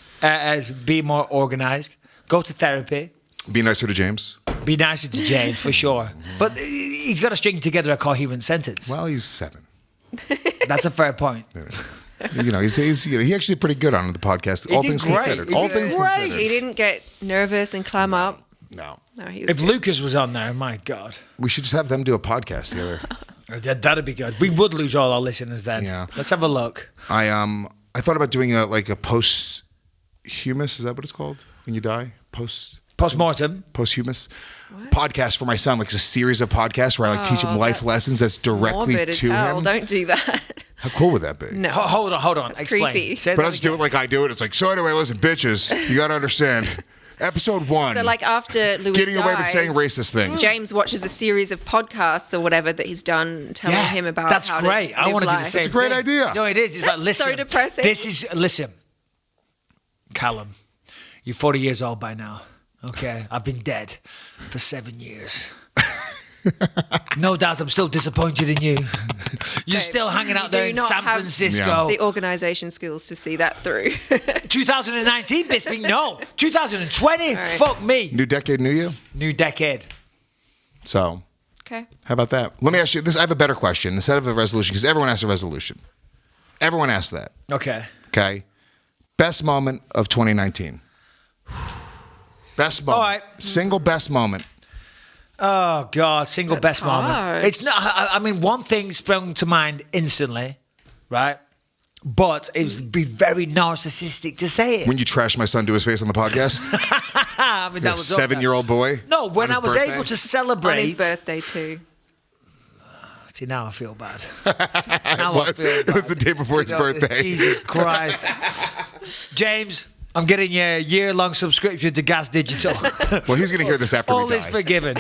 Be more organized. Go to therapy. Be nicer to James. Be nicer to James for sure. But he's got to string together a coherent sentence. Well, he's 7. That's a fair point. He's he actually pretty good on the podcast. All did things great. considered. He All did things great. considered. He didn't get nervous and clam up. No. No, he was If good. Lucas was on there, my God. We should just have them do a podcast together. That'd be good. We would lose all our listeners then. Yeah. Let's have a look. I thought about doing a posthumous. Is that what it's called when you die? Post-mortem. Posthumous podcast for my son, like a series of podcasts where I teach him life lessons that's directly morbid as to hell. him. Don't do that. How cool would that be? No. Hold on. That's Explain. creepy. Say But that I just do it again. like I do it. It's like, so anyway, listen, bitches, you got to understand. Episode 1. So like after Lewis Getting away with dies, saying racist things. James watches a series of podcasts or whatever that he's done telling him about that's how great. to I live want to do the life. same It's a great thing. idea. No, it is. It's That's like, listen. so depressing. Listen, Callum, you're 40 years old by now. Okay, I've been dead for 7 years. No doubt I'm still disappointed in you. You're still hanging out you there do in not San have Francisco. The organisation skills to see that through. 2019, Bisping, no. 2020, right. fuck me. New decade, new you. New decade. So, Okay. how about that? Let me ask you this. I have a better question instead of a resolution because everyone asks a resolution. Everyone asks that. Okay. Okay. Best moment of 2019. Best moment. All right. Single best moment. Oh, God, single That's best moment. hard. It's not, I mean, one thing sprung to mind instantly, right? But it would be very narcissistic to say it. When you trashed my son to his face on the podcast. I mean, that was 7-year-old boy. No, when on I his was birthday? able to On celebrate. his birthday too. See, now I feel bad. Now I What? feel It was bad. the day before his birthday. Jesus Christ. James, I'm getting you a year-long subscription to Gas Digital. Well, he's going to hear this after All we die. is forgiven.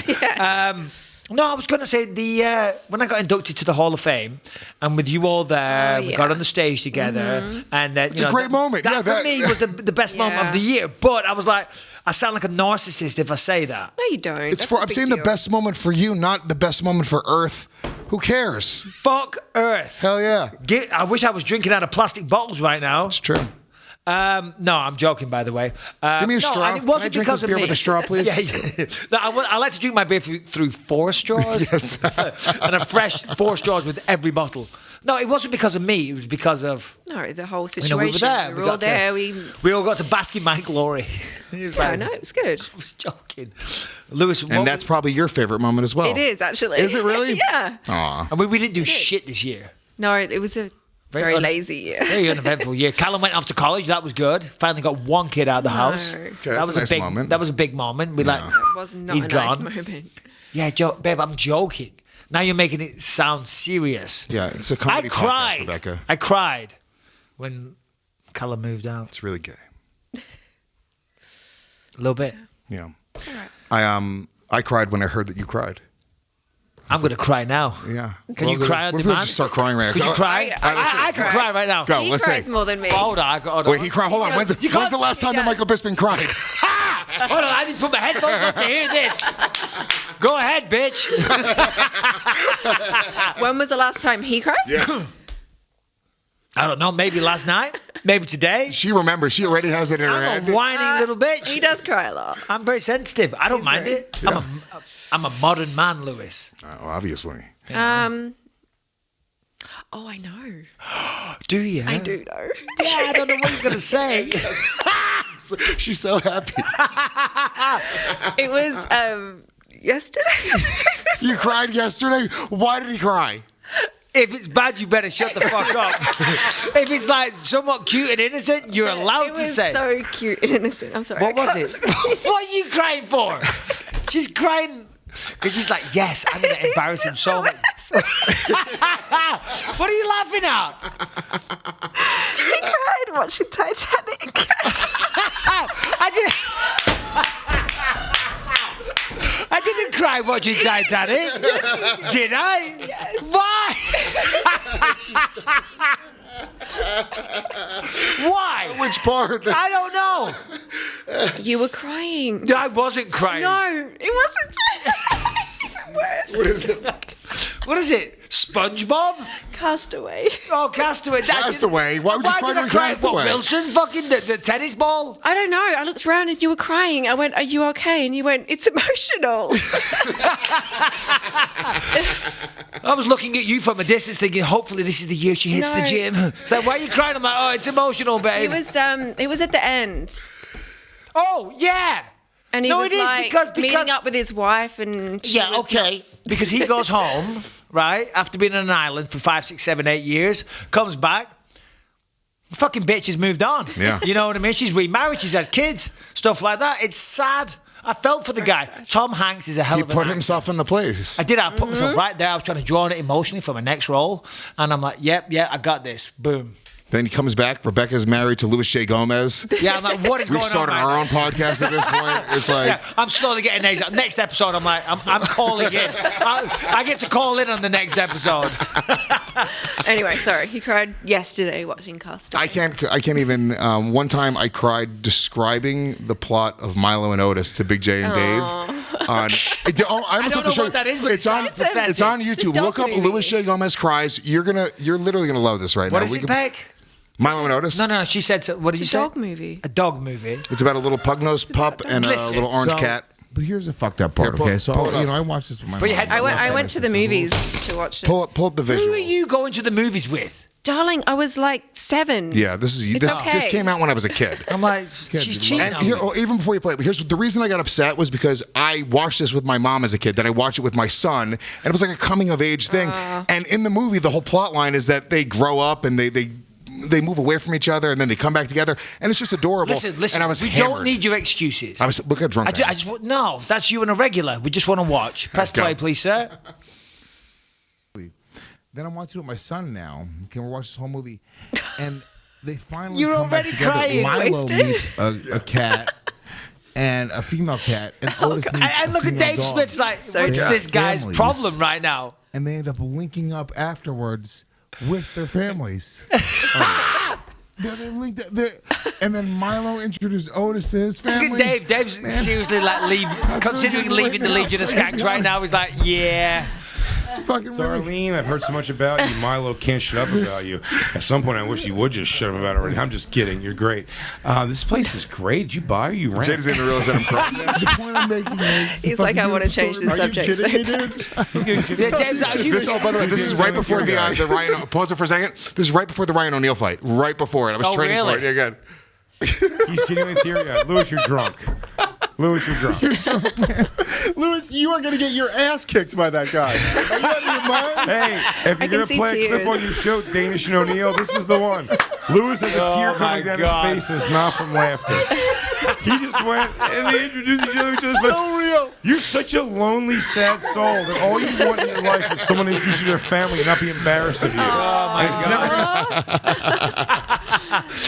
No, I was going to say when I got inducted to the Hall of Fame, and with you all there, we yeah. got on the stage together, and It's a great moment. That Yeah, for that- me was the best moment Yeah. of the year. But I was like, I sound like a narcissist if I say that. No, you don't. It's That's for. a I'm big saying the deal. best moment for you, not the best moment for Earth. Who cares? Fuck Earth. Hell yeah. I wish I was drinking out of plastic bottles right now. It's true. No, I'm joking, by the way. Give me a no, straw. and it wasn't Can I drink because this of beer me. with a straw, please? Yeah. No, I like to drink my beer through 4 straws. Yes. And a fresh 4 straws with every bottle. No, it wasn't because of me. It was because of... No, the whole You situation. know, we were there. We were all got to- there. we all got to bask in my glory. It was Yeah, like- no, it was good. I was joking. Lewis, And that's probably your favorite moment as well. It is actually. Is it really? Yeah. Aw. I mean, we didn't do shit this year. No, it was a very lazy year. Very uneventful year. Callum went off to college. That was good. Finally got one kid out of the house. Okay, that's that was a nice big moment. That was a big moment. We like. It was not He's a gone. nice moment. Yeah, babe, I'm joking. Now you're making it sound serious. Yeah, it's a I comedy podcast, cried. Rebecca. I cried when Callum moved out. It's really gay. A little bit. Yeah. I cried when I heard that you cried. I'm going to cry now. Yeah. Can you cry on We're demand? just start crying right now. Could you cry? I can cry right now. Go. He Let's cries say. more than me. Hold on. Hold on. Wait, he cried. Hold on. When's the last time that Michael Bisping cried? Hold on. I need to put my headphones on to hear this. Go ahead, bitch. When was the last time he cried? Yeah. I don't know. Maybe last night. Maybe today. She remembers. She already has it in her I'm head. a whiny little bitch. He does cry a lot. I'm very sensitive. I don't He's mind very- it. I'm a modern man, Lewis. Obviously. Oh, I know. Do you? I do know. Yeah, I don't know what you're gonna say. She's so happy. It was yesterday. You cried yesterday? Why did he cry? If it's bad, you better shut the fuck up. If it's like somewhat cute and innocent, you're allowed It to was say. so cute and innocent. I'm sorry. What I was can't it? speak. What are you crying for? She's crying because she's like, yes, I'm gonna embarrass him so much. What are you laughing at? He cried watching Titanic. I didn't cry watching Titanic. Did I? Yes. Why? Why? Which part? I don't know. You were crying. No, I wasn't crying. No, it wasn't. It's even worse. What is it? What is it? SpongeBob? Castaway. Oh, Castaway. Castaway? Why would you cry during Castaway? What, Wilson? Fucking the tennis ball? I don't know. I looked around and you were crying. I went, "Are you okay?" And you went, "It's emotional." I was looking at you from a distance thinking, hopefully this is the year she hits the gym. It's like, why are you crying? I'm like, oh, it's emotional, babe. It was at the end. Oh, yeah. And he was like meeting up with his wife and she was okay. Because he goes home, right, after being on an island for 5, 6, 7, 8 years, comes back, the fucking bitch has moved on. Yeah. You know what I mean? She's remarried, she's had kids, stuff like that. It's sad. I felt for the guy. Tom Hanks is a hell of a He put himself in the place. I did. I put myself right there. I was trying to draw on it emotionally for my next role. And I'm like, yep, I got this. Boom. Then he comes back. Rebecca's married to Louis J. Gomez. Yeah, I'm like, what is going on? We've started our own podcast at this point. It's like... Yeah, I'm slowly getting next episode. I'm like, I'm calling in. I get to call in on the next episode. Anyway, sorry. He cried yesterday watching Castaway. I can't even. One time I cried describing the plot of Milo and Otis to Big J and Dave. I don't know what that is, but it's on YouTube. Look up Louis J. Gomez cries. You're literally gonna love this right now. What is it, Beck? Milo and Otis? No. She said. So, what did you say? A dog movie. A dog movie. It's about a little pug-nosed pup and a little orange cat. But here's the fucked up part. Here, I watched this with my mom. I went to the movies to watch it. Pull up the visual. Who are you going to the movies with? Darling, I was like 7. Yeah, this came out when I was a kid. I'm like, she's cheating And on me. even before you play it, here's the reason I got upset was because I watched this with my mom as a kid. Then I watched it with my son, and it was like a coming of age thing. And in the movie, the whole plot line is that they grow up and they move away from each other and then they come back together, and it's just adorable. Listen. And I was we hammered. don't need your excuses. Look how drunk I am. No, that's you and a regular. We just want to watch. Press play, please, sir. Then I'm watching it with my son now. Can we watch this whole movie? And they finally You're come back already together. crying. Milo Wasted. meets a cat and a female cat, and Otis meets And look a at female Dave dog. Smith's like, what's Yeah. this guy's Families. problem right now? And they end up linking up afterwards with their families. They linked and then Milo introduced Otis to his Look family. at Dave. Dave's seriously like considering leaving the Legion of Skanks right now. He's like, yeah. It's fucking really. Darlene, I've heard so much about you. Milo can't shut up about you. At some point, I wish you would just shut up about it already. I'm just kidding. You're great. This place is great. Did you buy or you rent? Jay doesn't even realize that I'm crying. The point I'm making is He's like, I want to change the subject. So Yeah, Dave's like, By the way, this is right before the Ryan. Pause it for a second. This is right before the Ryan O'Neal fight. Right before it. I was training for it. Yeah, good. He's genuinely teary-eyed. Louis, you're drunk. Louis, you're drunk. Louis, you are going to get your ass kicked by that guy. Are you out of your mind? Hey, if I you're can going to see play a clip tears. on your show, Danish and O'Neal, this is the one. Louis has a tear coming down his face and it's not from laughter. He just went and they introduced each other. Just So real. You're such a lonely, sad soul that all you want in your life is someone to introduce you to their family and not be embarrassed of you. Oh my God.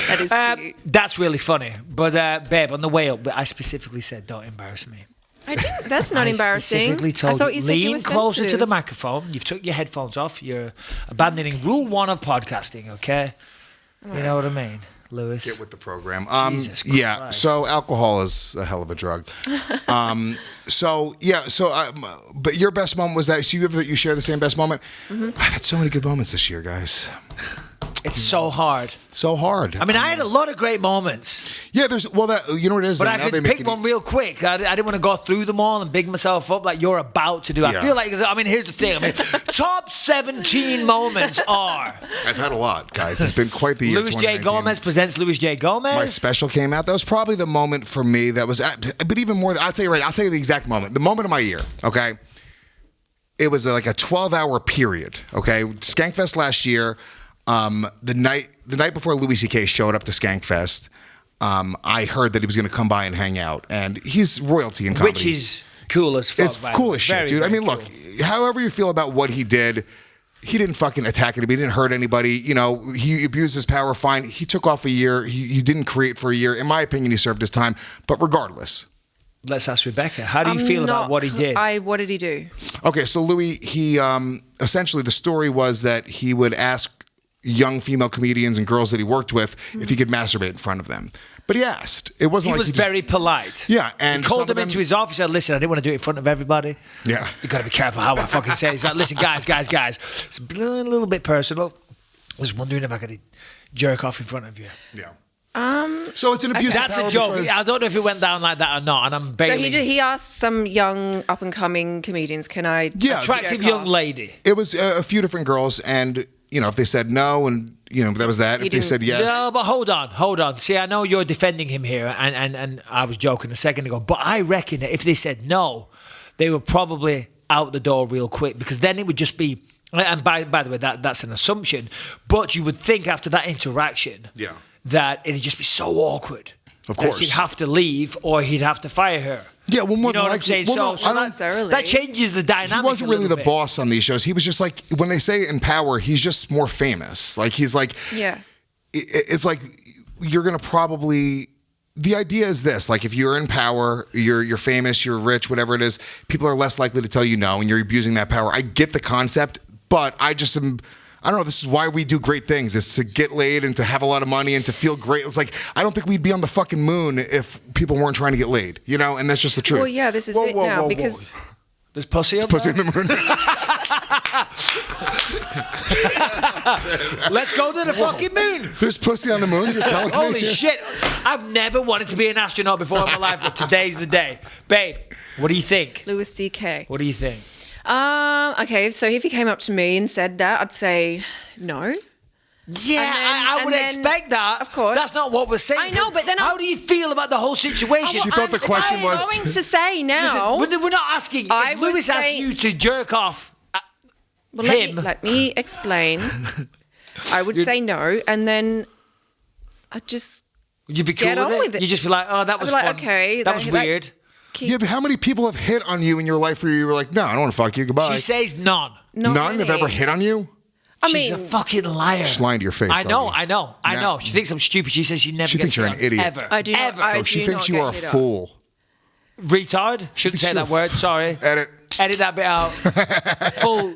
that is cute. That's really funny. But babe, on the way up, I specifically said, don't embarrass me. I didn't. That's not I embarrassing. specifically told I thought you said you lean were closer to sensitive. the microphone. You've took your headphones off. You're abandoning rule 1 of podcasting, okay? You know what I mean, Lewis? Get with the program. Jesus Yeah. Christ. So alcohol is a hell of a drug. But your best moment was that you share the same best moment. I've had so many good moments this year, guys. It's so hard. So hard. I mean, I had a lot of great moments, Yeah, you know what it is. but Now I they could make pick one real quick. I didn't want to go through them all and big myself up like you're about to do. I Yeah. feel like, I mean, here's the thing. I mean, top 17 moments are I've had a lot, guys. It's been quite the year. Louis J. 2019. Gomez presents Louis J. Gomez. My special came out. That was probably the moment for me that was, but even more, I'll tell you the exact moment. The moment of my year, okay? It was like a 12-hour period, okay? Skankfest last year, the night before Louis C.K. showed up to Skankfest, I heard that he was going to come by and hang out. And he's royalty in comedy. Which is cool as fuck. It's by cool the way. as shit, Very, dude. I very mean, look, cool. however you feel about what he did, he didn't fucking attack anybody. He didn't hurt anybody. You know, he abused his power, fine. He took off a year. He didn't create for a year. In my opinion, he served his time. But regardless. Let's ask Rebecca. How do you feel about what he did? What did he do? Okay, so Louis, he essentially the story was that he would ask young female comedians and girls that he worked with if he could masturbate in front of them. But he asked. It wasn't He like was very polite. Yeah, and he called some of him into them- his office and said, listen, I didn't want to do it in front of everybody. Yeah. You got to be careful how I fucking say it. He's like, listen, guys. It's a little bit personal. I was wondering if I could jerk off in front of you. Yeah. So it's an abuse. That's a joke. I don't know if it went down like that or not, and I'm So bailing. he asked some young up and coming comedians, "Can I?" Yeah, Attractive jerk young off? lady. It was a few different girls, and if they said no, and that was that. If they said yes, No, but hold on. See, I know you're defending him here, and I was joking a second ago, but I reckon that if they said no, they were probably out the door real quick, because then it would just be. And by the way, that's an assumption, but you would think after that interaction, Yeah. that it'd just be so awkward. Of that course. she'd have to leave, or he'd have to fire her. Yeah, well, more You know than what I'm likely- saying? well, So no, I don't- necessarily. that changes the dynamic. he wasn't a really little the bit. boss on these shows. He was just like, when they say in Power, he's just more famous. Like he's like, Yeah. it's like you're gonna probably. The idea is this: like, if you're in power, you're famous, you're rich, whatever it is, people are less likely to tell you no, and you're abusing that power. I get the concept, but I just am. I don't know. This is why we do great things: is to get laid and to have a lot of money and to feel great. It's like I don't think we'd be on the fucking moon if people weren't trying to get laid, and that's just the truth. Well, yeah, this is it now because There's pussy on Pussy in the moon. Let's go to the fucking moon. There's pussy on the moon. You're telling Holy me? shit. I've never wanted to be an astronaut before in my life, but today's the day. Babe, what do you think? Louis C.K. What do you think? Okay, so if he came up to me and said that, I'd say no. Yeah, And then- I would and then- expect that. of course. That's not what we're saying. I know, but then how I'm- do you feel about the whole situation? She thought the question was. I'm going to say now. Listen, we're not asking. I If would Lewis asked say- you to jerk off Well, him. let me explain. I would say no, and then I'd just you'd be cool Get on with it. You'd just be like, oh, that was be like, fun. okay, that was that- weird. keep. Yeah, but how many people have hit on you in your life where you were like, no, I don't want to fuck you. Goodbye. She says none. Not None have many. ever hit on you? I She's mean, a fucking liar. She's lying to your face, I know, doggy. I know. Yeah. She thinks I'm stupid. She says she never She gets thinks you're hit an on, idiot. Ever. I do not- Ever. I No, she do thinks not you get are a hit on. fool. Retard. Shouldn't say you're that a word. Sorry. Edit. Edit that bit out. Full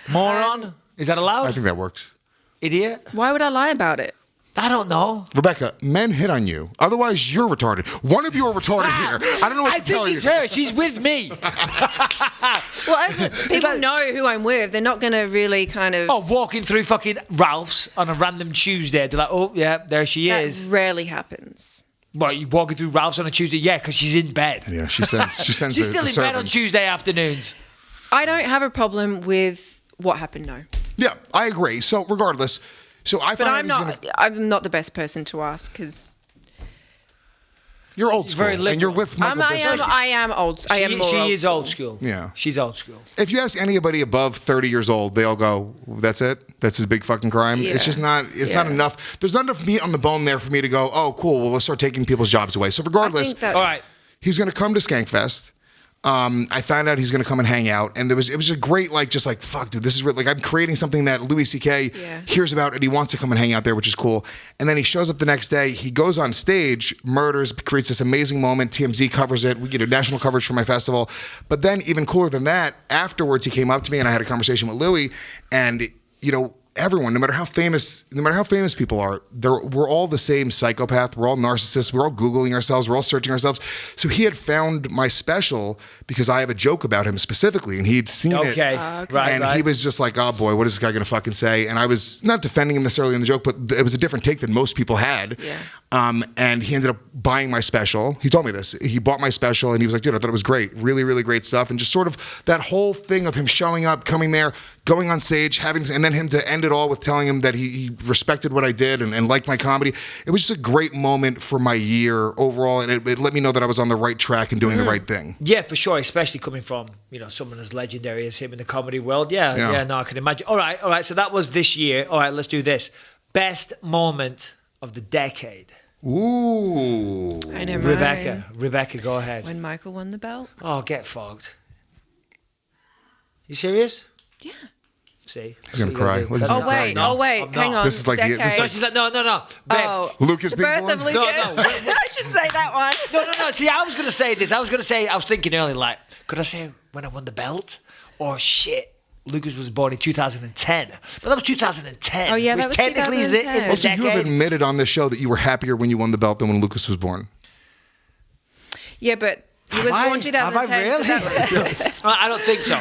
moron. Is that allowed? I think that works. Idiot. why would I lie about it? I don't know. Rebecca, men hit on you. Otherwise, you're retarded. One of you are retarded here. I don't know what I to tell think you. it's her. She's with me. Well, as people know who I'm with, they're not going to really kind of. Oh, walking through fucking Ralph's on a random Tuesday. They're like, oh, yeah, there she that is. rarely happens. What, you walking through Ralph's on a Tuesday? Yeah, because she's in bed. Yeah, she sends. She sends. She's the, still the in bed on servants. Tuesday afternoons. I don't have a problem with what happened. No, Yeah, I agree. So regardless, I but find I'm not the best person to ask because You're old school, very and you're liberal. with Michael Bisping. I am old. I am more She old is old school. Yeah. She's old school. If you ask anybody above 30 years old, they all go, "That's it. That's his big fucking crime." Yeah. It's just not. It's not Yeah. enough. There's not enough meat on the bone there for me to go, "Oh, cool. Well, let's start taking people's jobs away." So I regardless, think that, All right. he's going to come to Skankfest. I found out he's going to come and hang out, and it was a great fuck, dude, this is real. Like I'm creating something that Louis C.K. Yeah. hears about, and he wants to come and hang out there, which is cool. And then he shows up the next day. He goes on stage, murders, creates this amazing moment. TMZ covers it. We get national coverage for my festival. But then, even cooler than that, afterwards he came up to me and I had a conversation with Louis, and everyone, no matter how famous people are, we're all the same psychopath. We're all narcissists. We're all Googling ourselves. We're all searching ourselves. So he had found my special because I have a joke about him specifically, and he'd seen it. Okay. Right, And right. he was just like, "Oh boy, what is this guy gonna fucking say?" And I was not defending him necessarily in the joke, but it was a different take than most people had. Yeah. And he ended up buying my special. He told me this. He bought my special, and he was like, "Dude, I thought it was great. Really, really great stuff." And just sort of that whole thing of him showing up, coming there, going on stage, and then him to end it all with telling him that he respected what I did and liked my comedy. It was just a great moment for my year overall, and it let me know that I was on the right track and doing the right thing. Yeah, for sure, especially coming from, someone as legendary as him in the comedy world. Yeah, no, I can imagine. All right, so that was this year. All right, let's do this. Best moment of the decade. Ooh. I know Rebecca, go ahead. when Michael won the belt. Oh, get fogged. You serious? Yeah. See? He's gonna cry. Look, he's Oh gonna cry. wait, No, hang not. on. This is like the- this is decade. No, she's like, no. Babe. Oh, Lucas the being birth born? of Lucas. No. I should say that one. No. See, I was going to say this. I was thinking earlier, like, could I say when I won the belt? Or shit, Lucas was born in 2010. But that was 2010. Oh, yeah, which that was technically is 2010. the Also, you have decade. admitted on this show that you were happier when you won the belt than when Lucas was born. Yeah, but he was born 2010. Have I really? So that I don't think so.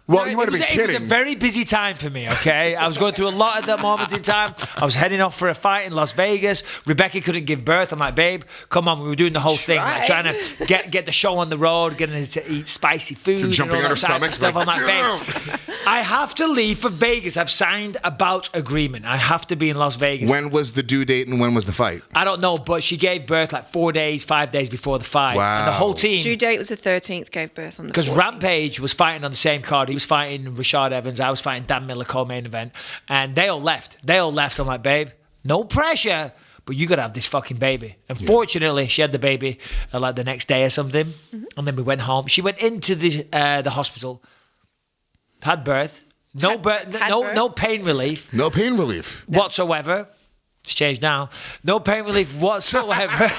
Well, you might have been It was a kidding. very busy time for me, okay? I was going through a lot at that moment in time. I was heading off for a fight in Las Vegas. Rebecca couldn't give birth. I'm like, babe, come on. We were doing the whole thing, like trying to get the show on the road, getting her to eat spicy food. Jumping and all on her that type of stomach, stuff. I'm like, like, babe, I have to leave for Vegas. I've signed a bout agreement. I have to be in Las Vegas. When was the due date and when was the fight? I don't know, but she gave birth like 4 days, 5 days before the fight. Wow. And the whole team... due date was the 13th, gave birth on the 14th. Because Rampage was fighting on the same card. He was fighting Rashad Evans. I was fighting Dan Miller co-main event. And they all left. I'm like, babe, no pressure, but you got to have this fucking baby. Unfortunately, she had the baby like the next day or something. Mm-hmm. And then we went home. She went into the hospital, had birth. No birth. No pain relief No pain relief. whatsoever. It's changed now. No pain relief whatsoever.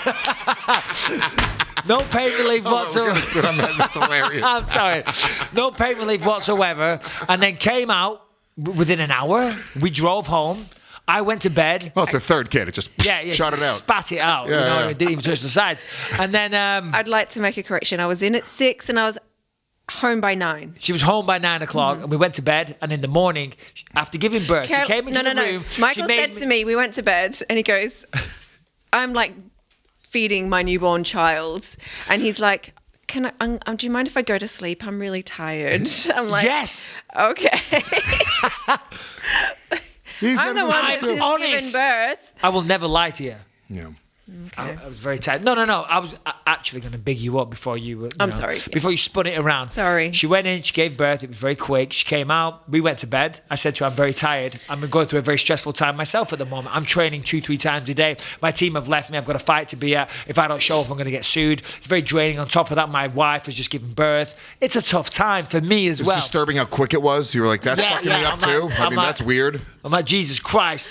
No pain relief whatsoever. That's hilarious. I'm sorry. No pain relief whatsoever. And then came out within an hour. We drove home. I went to bed. Well, it's a third kid. It just shot it out. Spat it out. Yeah, you know, yeah. It didn't even touch the sides. And then I'd like to make a correction. I was in at 6 and I was home by 9. she was home by 9 o'clock and we went to bed. And in the morning, after giving birth, she came into the room. Michael said to me, we went to bed and he goes, I'm like feeding my newborn child. And he's like, do you mind if I go to sleep? I'm really tired. I'm like, Yes. okay. I'm the one I'm that's given honest. birth. I will never lie to you. Yeah. I was very tired. No. I was actually going to big you up before you. I'm sorry. Before you spun it around. Sorry. She went in. She gave birth. It was very quick. She came out. We went to bed. I said to her, "I'm very tired. I'm going through a very stressful time myself at the moment. I'm training 2-3 times a day. My team have left me. I've got a fight to be at. If I don't show up, I'm going to get sued. It's very draining. On top of that, my wife has just given birth. It's a tough time for me as It's well. disturbing how quick it was. You were like, that's Yeah, fucking yeah, me up I'm too. like- I I'm mean, like- that's weird. I'm like, Jesus Christ.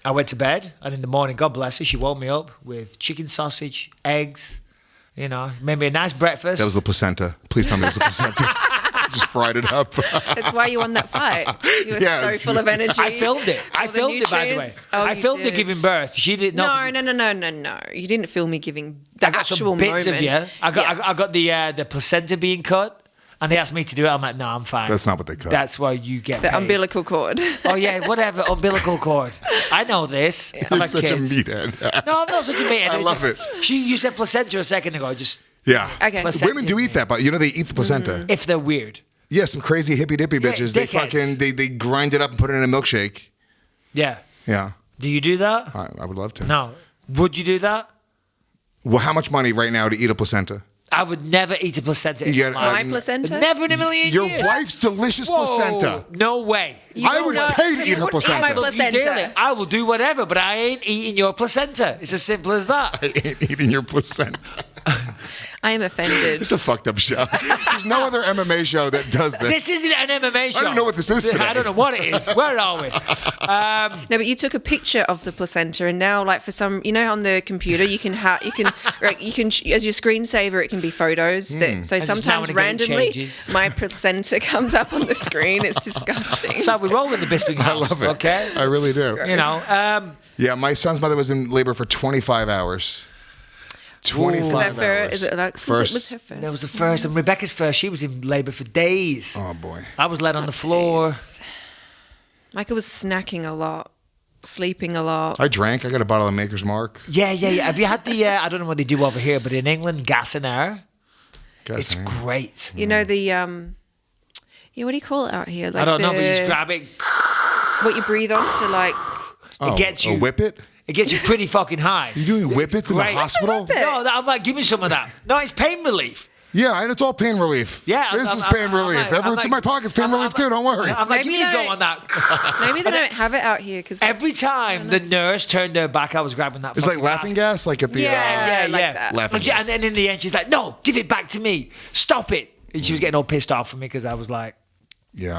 I went to bed, and in the morning, God bless her, she woke me up with chicken sausage, eggs, you know, made me a nice breakfast. That was the placenta. Please tell me it was the placenta. Just fried it up. That's why you won that fight. You were Yes. so full of energy. I filmed it. I All the filmed it, by the way. nutrients. Oh, I you filmed her did. giving birth. She did not. No. You didn't film me giving the I got actual some bits moment. of you. I got Yes. the placenta being cut, and they asked me to do it. I'm like, no, I'm fine. That's not what they cut. That's why you get The paid. umbilical cord. Oh yeah, whatever. Umbilical cord. I know this. You're I'm like such kids. a meathead. No, I'm not such a meathead. I love it. You said placenta a second ago. Just Yeah. Okay. placenta Women do eat that, but you know they eat the placenta. if they're weird. Yeah, some crazy hippy dippy Yeah, bitches. They dickheads. they grind it up and put it in a milkshake. Yeah. Yeah, Do you do that? I would love to. No. Would you do that? Well, how much money right now to eat a placenta? I would never eat a placenta. in Yeah, my life. My placenta? Never in a million Your years. wife's delicious Whoa, placenta. No way. I would pay to eat her wouldn't eat my placenta. Love you placenta. dearly. I will do whatever, but I ain't eating your placenta. It's as simple as that. I ain't eating your placenta. I am offended. It's a fucked up show. There's no other MMA show that does this. This isn't an MMA show. I don't know what this is today. I don't know what it is. Where are we? No, but you took a picture of the placenta, and now, like for some, on the computer, you can as your screensaver, it can be photos. So just now sometimes and again it randomly, changes. my placenta comes up on the screen. It's disgusting. So we roll in the Bisping house. I love it. Okay. I really do. You know, Yeah, my son's mother was in labor for 25 hours. 25 Is that hours. fair? Is it like First. It was her first. that was the first, and Rebecca's first. She was in labour for days. Oh, boy. I was laid on the floor. Jeez. Michael was snacking a lot, sleeping a lot. I drank. I got a bottle of Maker's Mark. Yeah. Have you had the? I don't know what they do over here, but in England, gas and air. Guess It's I mean. great. You know the what do you call it out here? Like I don't know, but you just the- grab it. what you breathe onto, like. Oh, gets you- a whippet? It gets you pretty fucking high. You doing whippets in the great. hospital? No, I'm like, give me some of that. No, it's pain relief. Yeah, and it's all pain relief. Yeah, This I'm- is I'm- pain I'm relief. like- I'm Everything's in like- my pocket's pain I'm- relief too. Don't worry. I'm like, Maybe you need to they go on that. Maybe they don't have it out here because Every time the nurse turned her back, I was grabbing that. It's like fucking laughing mask. gas, like at the. Yeah. like that. Laughing And, gas. and then in the end, she's like, "No, give it back to me. Stop it." And she was getting all pissed off for me because I was like Yeah.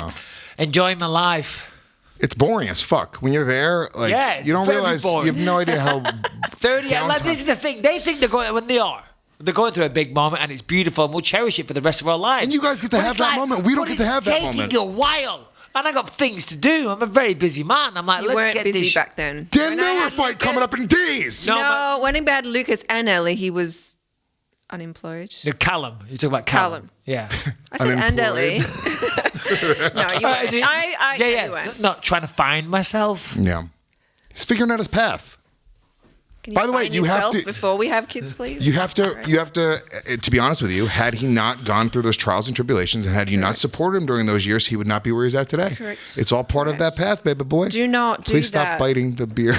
enjoying my life. It's boring as fuck. When you're there, like, Yeah, you don't very realize, boring. you have no idea how. 30. Like, Downtime. this is the thing. They think they're going when they are. They're going through a big moment, and it's beautiful, and we'll cherish it for the rest of our lives. And you guys get to have that moment. We don't get to have that moment. It's taking a while. And I got things to do. I'm a very busy man. I'm like, You let's weren't get busy this. back then. Dan When I Miller had fight Lucas- coming up in days. No, when he had Lucas and Ellie, he was unemployed. The Callum. You're talking about Callum. Yeah. I said and Ellie. No, you weren't. yeah. You weren't. Not trying to find myself. Yeah. He's figuring out his path. Can By the way, find you have yourself to- before we have kids, please. You have to be honest with you, had he not gone through those trials and tribulations and had you not supported him during those years, he would not be where he's at today. Correct. It's all part of that path, baby boy. Do not do Please that. stop biting the beer.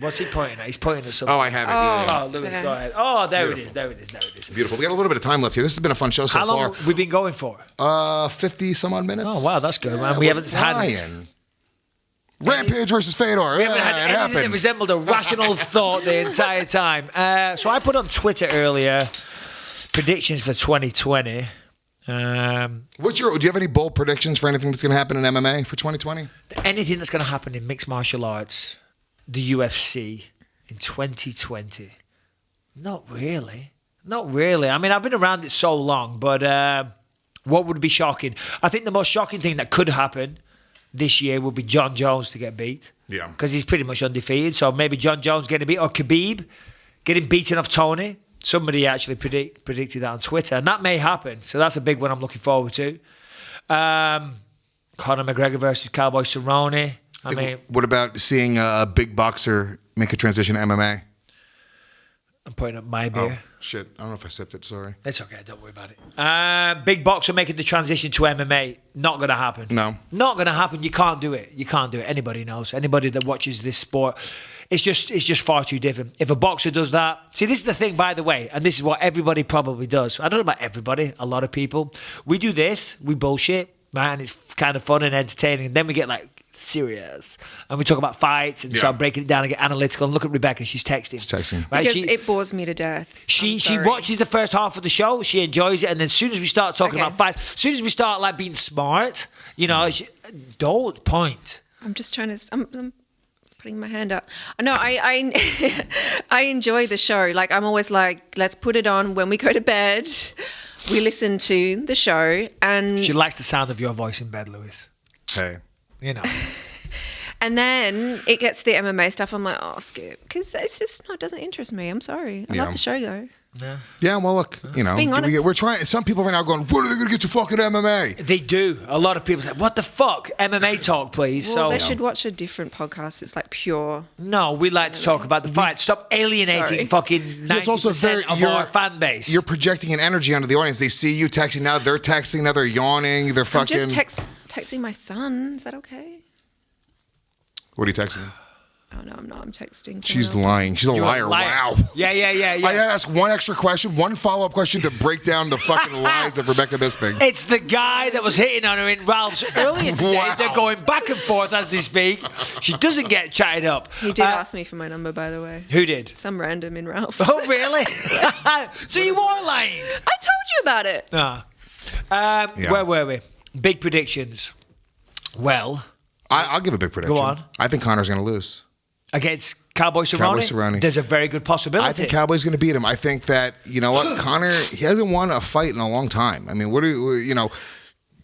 What's he pointing at? He's pointing at something. Oh, I have it. Yeah. Oh, Lewis, go ahead. Oh, there it is. There it is. Beautiful. We got a little bit of time left here. This has been a fun show so How long far. have we been going for? 50 some odd minutes. Oh, wow, that's good, man. We we're haven't had flying. Rampage versus Fedor. We haven't Yeah, had it anything that happened. resembled a rational thought the entire time. So I put on Twitter earlier predictions for 2020. Do you have any bold predictions for anything that's going to happen in MMA for 2020? Anything that's going to happen in mixed martial arts, the UFC in 2020? Not really. I mean, I've been around it so long, but what would be shocking? I think the most shocking thing that could happen this year would be John Jones to get beat. Yeah. Because he's pretty much undefeated. So maybe John Jones getting beat, or Khabib getting beaten off Tony. Somebody actually predicted that on Twitter, and that may happen. So that's a big one I'm looking forward to. Conor McGregor versus Cowboy Cerrone. I mean, what about seeing a big boxer make a transition to MMA? I'm putting up my beer. Oh, shit. I don't know if I sipped it. Sorry. It's okay. Don't worry about it. Big boxer making the transition to MMA. Not going to happen. No. Not going to happen. You can't do it. Anybody knows. Anybody that watches this sport. It's just far too different. If a boxer does that. See, this is the thing, by the way, and this is what everybody probably does. I don't know about everybody. A lot of people. We do this. We bullshit. Man, it's kind of fun and entertaining. And then we get like serious. And we talk about fights and start breaking it down and get analytical. And look at Rebecca. She's texting. Right? Because it bores me to death. She watches the first half of the show. She enjoys it, and then as soon as we start talking about fights, as soon as we start like being smart, don't point. I'm just trying to. I'm putting my hand up. No, I I enjoy the show. Like I'm always like, let's put it on when we go to bed. We listen to the show, and She likes the sound of your voice in bed, Lewis. Hey. And then it gets to the MMA stuff. I'm like, oh, skip, because it's just it doesn't interest me. I'm sorry. I love the show though. Yeah, well, look, being honest. we're trying. Some people right now going, "When are they going to get to fucking MMA?" They do. A lot of people say, "What the fuck? MMA talk, please." Well, so they should watch a different podcast. It's like pure. no, we like to talk about the fight. Stop alienating Sorry. fucking It's also 90% of our fan base. You're projecting an energy onto the audience. They see you texting now. They're texting now. They're yawning. They're I'm fucking. just texting my son. Is that okay? What are you texting? Oh no, I'm not. I'm texting. She's someone else. lying. She's a You're a liar. liar. Wow. Yeah. I gotta ask one extra question, one follow-up question to break down the fucking lies of Rebecca Bisping. It's the guy that was hitting on her in Ralph's earlier today. Wow. They're going back and forth as they speak. She doesn't get chatted up. He did ask me for my number, by the way. Who did? Some random in Ralph. Oh, really? So you are lying. I told you about it. Where were we? Big predictions. Well, I'll give a big prediction. Go on. I think Connor's going to lose. against Cowboy Cerrone, Cowboy Cerrone. There's a very good possibility. I think Cowboy's going to beat him. I think that, you know what, Connor, he hasn't won a fight in a long time. I mean,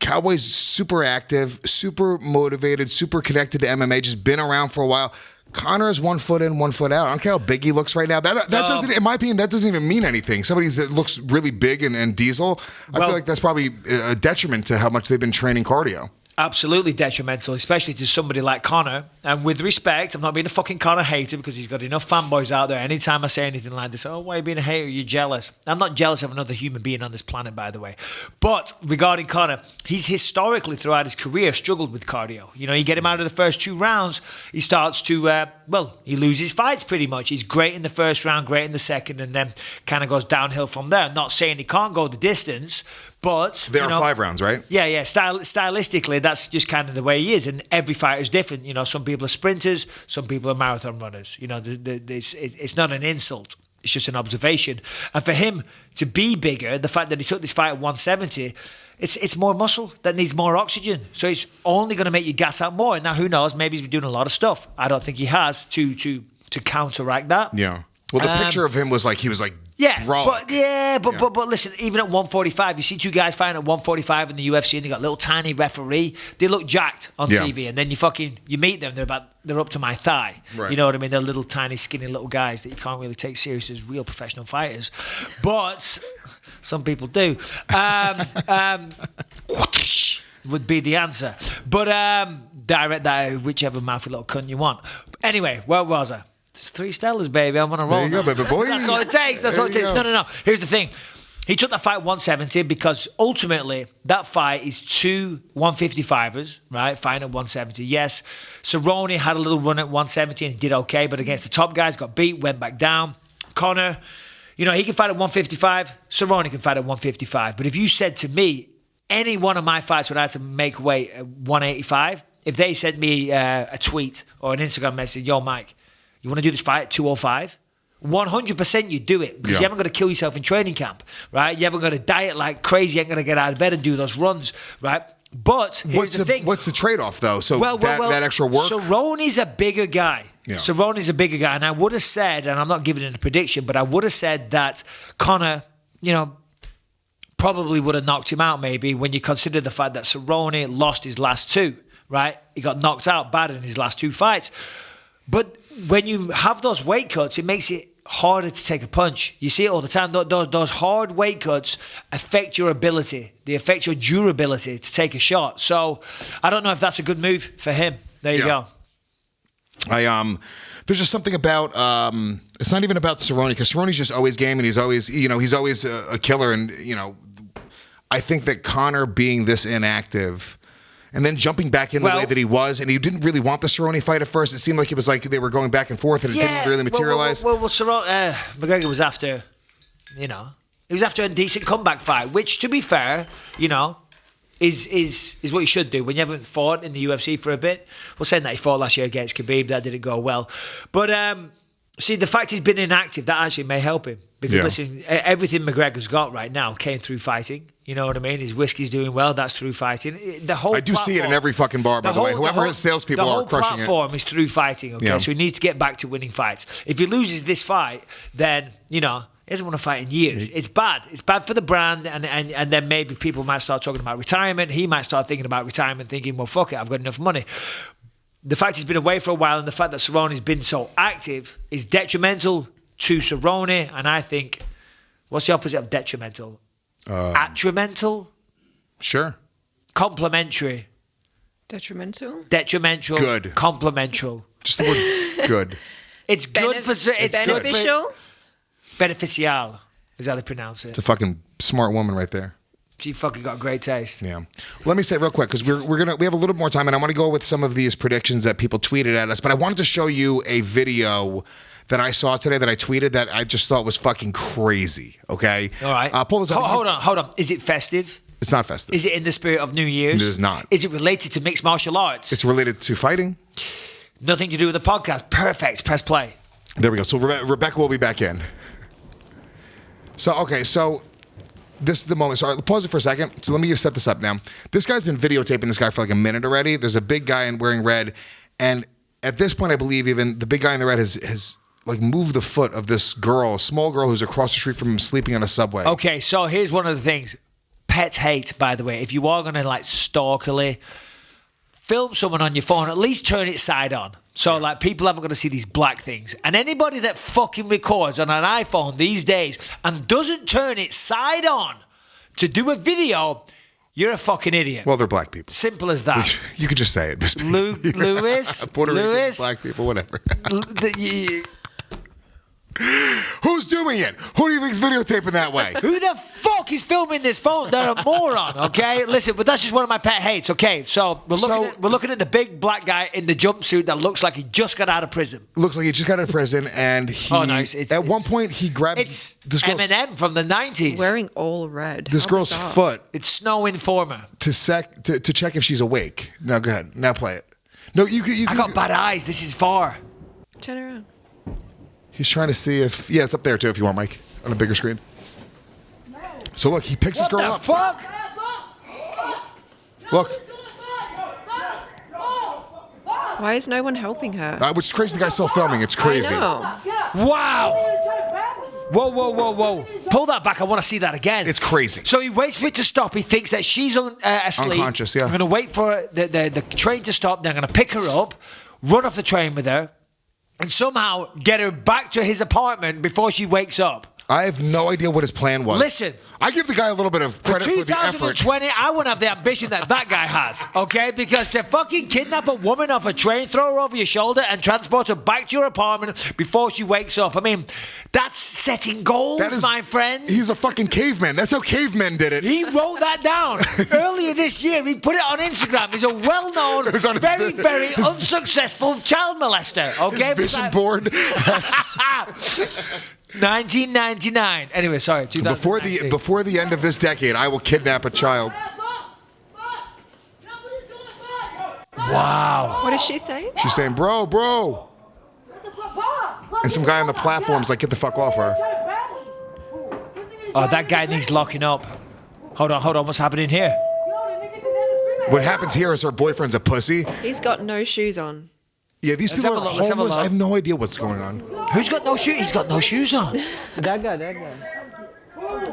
Cowboy's super active, super motivated, super connected to MMA, just been around for a while. Connor is 1 foot in, 1 foot out. I don't care how big he looks right now. That doesn't, in my opinion, that doesn't even mean anything. Somebody that looks really big and diesel, I feel like that's probably a detriment to how much they've been training cardio. Absolutely detrimental, especially to somebody like Conor. And with respect, I'm not being a fucking Conor hater because he's got enough fanboys out there. Anytime I say anything like this, why are you being a hater? You're jealous. I'm not jealous of another human being on this planet, by the way. But regarding Conor, he's historically throughout his career struggled with cardio. You know, you get him out of the first 2 rounds, he starts to, he loses fights pretty much. He's great in the first round, great in the second, and then kind of goes downhill from there. I'm not saying he can't go the distance, but there are 5 rounds, right? Yeah. Stylistically, that's just kind of the way he is, and every fighter is different. You know, some people are sprinters, some people are marathon runners. You know, it's not an insult; it's just an observation. And for him to be bigger, the fact that he took this fight at 170, it's more muscle that needs more oxygen. So it's only going to make you gas out more. And now, who knows? Maybe he's been doing a lot of stuff. I don't think he has to counteract that. Yeah. Well, the picture of him was like he was like Yeah, brolic. but listen, even at 145, you see two guys fighting at 145 in the UFC, and they got a little tiny referee. They look jacked on TV, and then you meet them, they're up to my thigh. Right. You know what I mean? They're little tiny skinny little guys that you can't really take serious as real professional fighters, but some people do. Would be the answer, but direct that whichever mouthy little cunt you want. Anyway, where was I? It's 3 Stellas, baby. I'm on a roll. There you go, baby boy. That's all it takes. That's all it takes. No. Here's the thing. He took that fight 170 because ultimately that fight is 2 155ers, right? Fighting at 170. Yes, Cerrone had a little run at 170 and did okay, but against the top guys, got beat, went back down. Conor, he can fight at 155. Cerrone can fight at 155. But if you said to me, any one of my fights would have to make weight at 185, if they sent me a tweet or an Instagram message, yo, Mike, you want to do this fight at 205? 100% you do it because you haven't got to kill yourself in training camp, right? You haven't got to diet like crazy. You ain't going to get out of bed and do those runs, right? But here's the thing. What's the trade-off, though? So that extra work? Cerrone's a bigger guy. Yeah. Cerrone's a bigger guy. And I would have said, and I'm not giving it a prediction, but I would have said that Conor, probably would have knocked him out maybe when you consider the fact that Cerrone lost his last 2, right? He got knocked out bad in his last 2 fights. But when you have those weight cuts, it makes it harder to take a punch. You see it all the time. Those hard weight cuts affect your ability. They affect your durability to take a shot. So I don't know if that's a good move for him. There you go. There's just something about it's not even about Cerrone because Cerrone's just always game and he's always a killer and I think that Conor being this inactive and then jumping back in the way that he was, and he didn't really want the Cerrone fight at first. It seemed like it was like they were going back and forth, and it didn't really materialize. Well, Cerrone, McGregor was after, he was after a decent comeback fight, which, to be fair, is what you should do when you haven't fought in the UFC for a bit. Well, saying that he fought last year against Khabib, that didn't go well, but see, the fact he's been inactive, that actually may help him. Because, listen, everything McGregor's got right now came through fighting. You know what I mean? His whiskey's doing well. That's through fighting. I do see it in every fucking bar, by the way. Whoever his salespeople are crushing it. The whole platform is through fighting, okay? Yeah. So he needs to get back to winning fights. If he loses this fight, then, he doesn't want to fight in years. It's bad. It's bad for the brand, and then maybe people might start talking about retirement. He might start thinking about retirement, thinking, well, fuck it, I've got enough money. The fact he's been away for a while and the fact that Cerrone's been so active is detrimental to Cerrone, and I think, what's the opposite of detrimental? Attrimental? Sure. Complementary. Detrimental? Detrimental. Good. Complemental. Just the word good. It's good for... It's beneficial? Good for, beneficial is how they pronounce it. It's a fucking smart woman right there. She fucking got great taste. Yeah. Let me say real quick, because we have a little more time, and I want to go with some of these predictions that people tweeted at us, but I wanted to show you a video that I saw today that I tweeted that I just thought was fucking crazy, okay? All right. Pull this up. Hold on. Is it festive? It's not festive. Is it in the spirit of New Year's? It is not. Is it related to mixed martial arts? It's related to fighting. Nothing to do with the podcast. Perfect. Press play. There we go. So Rebecca will be back in. So this is the moment. So pause it for a second. So let me just set this up now. This guy's been videotaping this guy for like a minute already. There's a big guy wearing red. And at this point, I believe even the big guy in the red has like moved the foot of this girl, a small girl who's across the street from him sleeping on a subway. Okay, so here's one of the things. Pets hate, by the way. If you are going to like stalkily film someone on your phone, at least turn it side on. So like people haven't got to see these black things. And anybody that fucking records on an iPhone these days and doesn't turn it side on to do a video, you're a fucking idiot. Well, they're black people. Simple as that. You could just say it. Lewis? Puerto Rican, black people, whatever. Who's doing it? Who do you think's videotaping that way? Who the fuck is filming this phone? They're a moron, okay? Listen, but that's just one of my pet hates, okay? So we're looking at the big black guy in the jumpsuit that looks like he just got out of prison. Looks like he just got out of prison, and he at one point he grabs this girl's Eminem from the 90s. Wearing all red. This girl's foot. It's Snow Informer. To check if she's awake. Now go ahead. Now play it. No, you I got bad eyes. This is far. Turn around. He's trying to see if... Yeah, it's up there, too, if you want, Mike, on a bigger screen. So, look, he picks this girl up. What the fuck? Look. Why is no one helping her? Which is crazy. The guy's still filming. It's crazy. I know. Wow. Whoa. Pull that back. I want to see that again. It's crazy. So he waits for it to stop. He thinks that she's asleep. Unconscious, yeah. I'm going to wait for the train to stop. Then I'm going to pick her up, run off the train with her, and somehow get her back to his apartment before she wakes up. I have no idea what his plan was. Listen. I give the guy a little bit of credit for the effort. 2020, I wouldn't have the ambition that guy has, okay? Because to fucking kidnap a woman off a train, throw her over your shoulder, and transport her back to your apartment before she wakes up. I mean, that's setting goals, my friend. He's a fucking caveman. That's how cavemen did it. He wrote that down earlier this year. He put it on Instagram. He's a well-known, very unsuccessful child molester, okay? His vision board. 1999. Anyway, sorry. Before the end of this decade, I will kidnap a child. Wow. What is she saying? She's saying, bro. And some guy on the platform's like, get the fuck off her. Oh, that guy needs locking up. Hold on. What's happening here? What happens here is her boyfriend's a pussy. He's got no shoes on. Yeah, these people are homeless. I have no idea what's going on. Who's got no shoes? He's got no shoes on. That guy.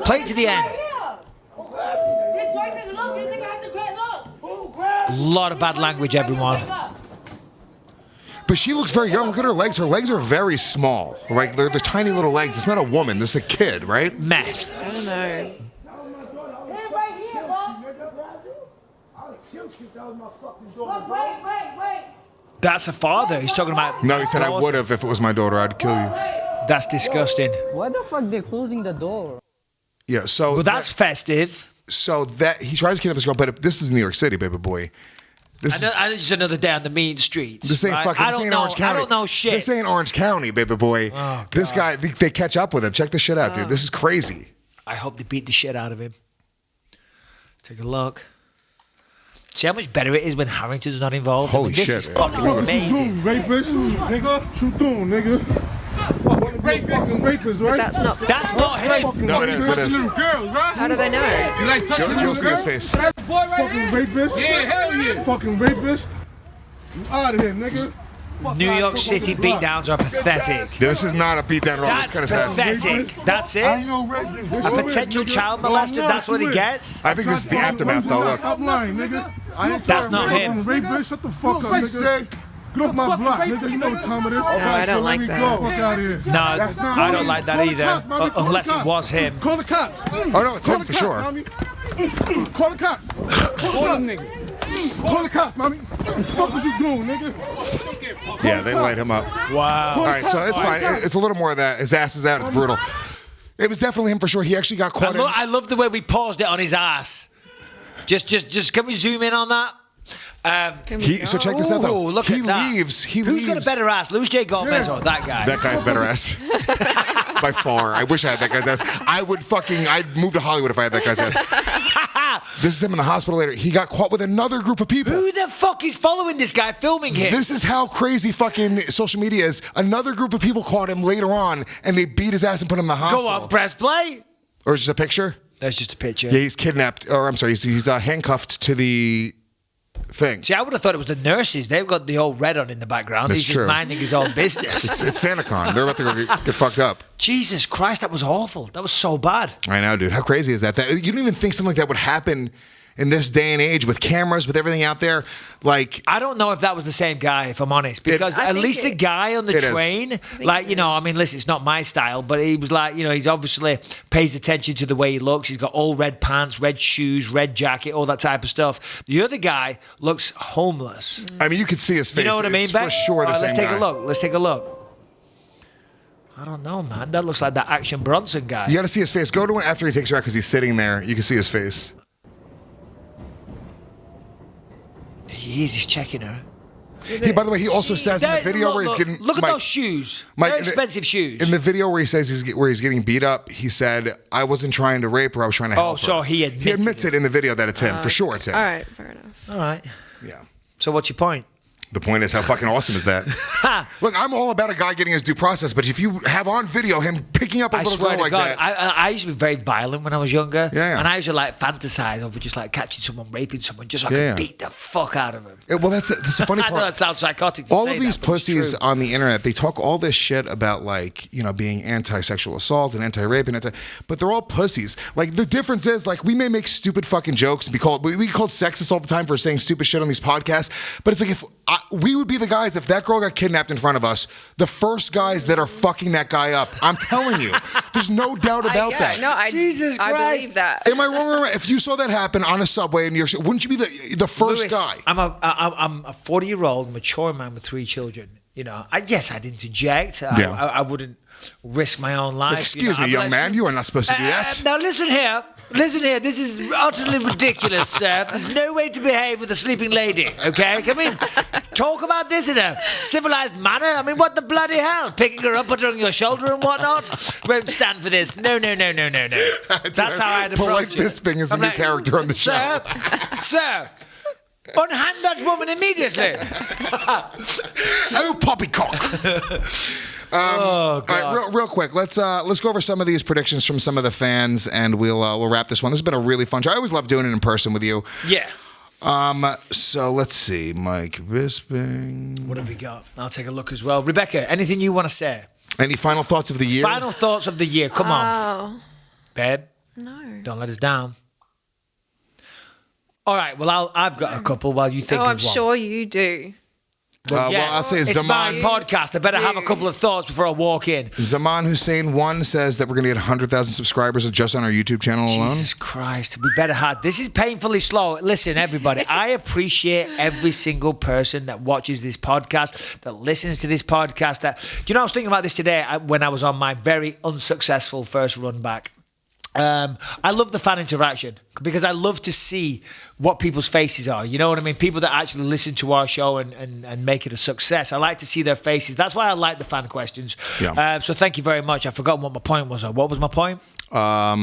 Play it to the end. A lot of bad language, everyone. But she looks very young. Look at her legs. Her legs are very small. Like they're tiny little legs. It's not a woman. This is a kid, right? Meth. I don't know. That's a father. He's talking about. No, he said I would have if it was my daughter. I'd kill you. That's disgusting. Why the fuck they closing the door? Yeah. So. Well, that's festive. So that he tries to kidnap his girl, but this is New York City, baby boy. This is just another day on the mean streets. This ain't right? fucking. This ain't Orange County. I don't know shit. This ain't Orange County, baby boy. Oh, this guy, they catch up with him. Check this shit out, dude. This is crazy. I hope they beat the shit out of him. Take a look. See how much better it is when Harrington's not involved? Holy this shit, is man. fucking amazing. Rapist, nigga. Shoot down, nigga. Fucking rapist, right? But that's not the That's not him. No, it is. It is. How do they know? You like touching You'll see his face. fucking rapist? Yeah, hell yeah. Fucking rapist. You out of here, nigga. New York City beatdowns are pathetic. This is not a beatdown at all. It's That's kind of sad. pathetic. That's it. I ain't no rapist. A potential child molester, that's what he gets? I think this is the aftermath, though. Look. Stop lying, nigga. That's not him. Rapist, shut the fuck up, nigga. Get off my block, nigga. You know what time it is. No, I don't like that. Fuck out of here. No, I don't like that either. Unless it was him. Call the cops. Oh, no, it's him for sure. Call the cops. Call them, nigga. Call the cops, mommy. What the fuck was you doing, nigga? Yeah, they light him up. Wow. All right, so it's fine. It's a little more of that. His ass is out. It's brutal. It was definitely him for sure. He actually got caught in. I love the way we paused it on his ass. Just can we zoom in on that? So check this out, though. Ooh, look he at that. leaves. Who's got a better ass, Luis J. Gomez or that guy? That guy's better ass. By far. I wish I had that guy's ass. I'd move to Hollywood if I had that guy's ass. This is him in the hospital later. He got caught with another group of people. Who the fuck is following this guy, filming him? This is how crazy fucking social media is. Another group of people caught him later on, and they beat his ass and put him in the hospital. Go on, press play. Or is it just a picture? That's just a picture. Yeah, he's kidnapped. Or I'm sorry, he's handcuffed to the thing. See, I would have thought it was the nurses. They've got the old red on in the background. That's He's true. just minding his own business. It's SantaCon. They're about to go get fucked up. Jesus Christ, that was awful. That was so bad. I know, dude. How crazy is that? You don't even think something like that would happen in this day and age with cameras, with everything out there. Like, I don't know if that was the same guy, if I'm honest, because at least the guy on the train, like, you know, I mean, listen, it's not my style, but he was like, you know, he's obviously pays attention to the way he looks. He's got all red pants, red shoes, red jacket, all that type of stuff. The other guy looks homeless. I mean, you could see his face. You know what I mean, It's Beck? for sure the same Let's take guy. a look. Let's take a look. I don't know, man. That looks like that Action Bronson guy. You got to see his face. Go to him after he takes her out because he's sitting there. You can see his face. He's checking her. Hey, by the way, he also says in the video where he's getting... Look at those shoes. Mike, Very expensive shoes. In the video where he says he's getting beat up, he said, I wasn't trying to rape her, I was trying to help her. so he admits it in the video that it's him. For sure it's him. All right, fair enough. All right. Yeah. So what's your point? The point is, how fucking awesome is that? Look, I'm all about a guy getting his due process, but if you have on video him picking up a little girl like that. I used to be very violent when I was younger. Yeah. And I used to like fantasize over just like catching someone, raping someone, just so I could beat the fuck out of him. Well, that's the funny part. I know that sounds psychotic. All of these pussies on the internet, they talk all this shit about like, being anti-sexual assault and anti-rape but they're all pussies. Like the difference is like we may make stupid fucking jokes and we called sexist all the time for saying stupid shit on these podcasts, but it's like if we would be the guys if that girl got kidnapped in front of us, the first guys that are fucking that guy up. I'm telling you, there's no doubt about that. No, Jesus Christ. I believe that. Am I wrong? If you saw that happen on a subway in New York City, wouldn't you be the first Lewis, guy? I'm a 40-year-old mature man with 3 children. Yes, I'd interject. I wouldn't risk my own life. Excuse me, young man, you are not supposed to do that. Now listen here. This is utterly ridiculous, sir. There's no way to behave with a sleeping lady, okay? Can we talk about this in a civilized manner? I mean, what the bloody hell? Picking her up, put her on your shoulder and whatnot? Won't stand for this. No. That's how I'd approach it. Bisping is a new character on the show. Sir, unhand that woman immediately. Oh, poppycock. Oh, God. All right, real quick, let's go over some of these predictions from some of the fans, and we'll wrap this one. This has been a really fun show. I always love doing it in person with you. Yeah. So let's see, Mike Bisping. What have we got? I'll take a look as well. Rebecca, anything you want to say? Any final thoughts of the year? Final thoughts of the year. Come on, babe. No. Don't let us down. All right. Well, I've got a couple while you think of one. I'm sure you do. Well, I'll say it's my podcast. I better have a couple of thoughts before I walk in. Zaman Hussein 1 says that we're going to get 100,000 subscribers just on our YouTube channel alone. Jesus Christ, we better have. This is painfully slow. Listen, everybody, I appreciate every single person that watches this podcast, that listens to this podcast. I was thinking about this today when I was on my very unsuccessful first run back. I love the fan interaction because I love to see what people's faces are. You know what I mean? People that actually listen to our show and make it a success. I like to see their faces. That's why I like the fan questions. Yeah. So thank you very much. I've forgotten what my point was. What was my point? No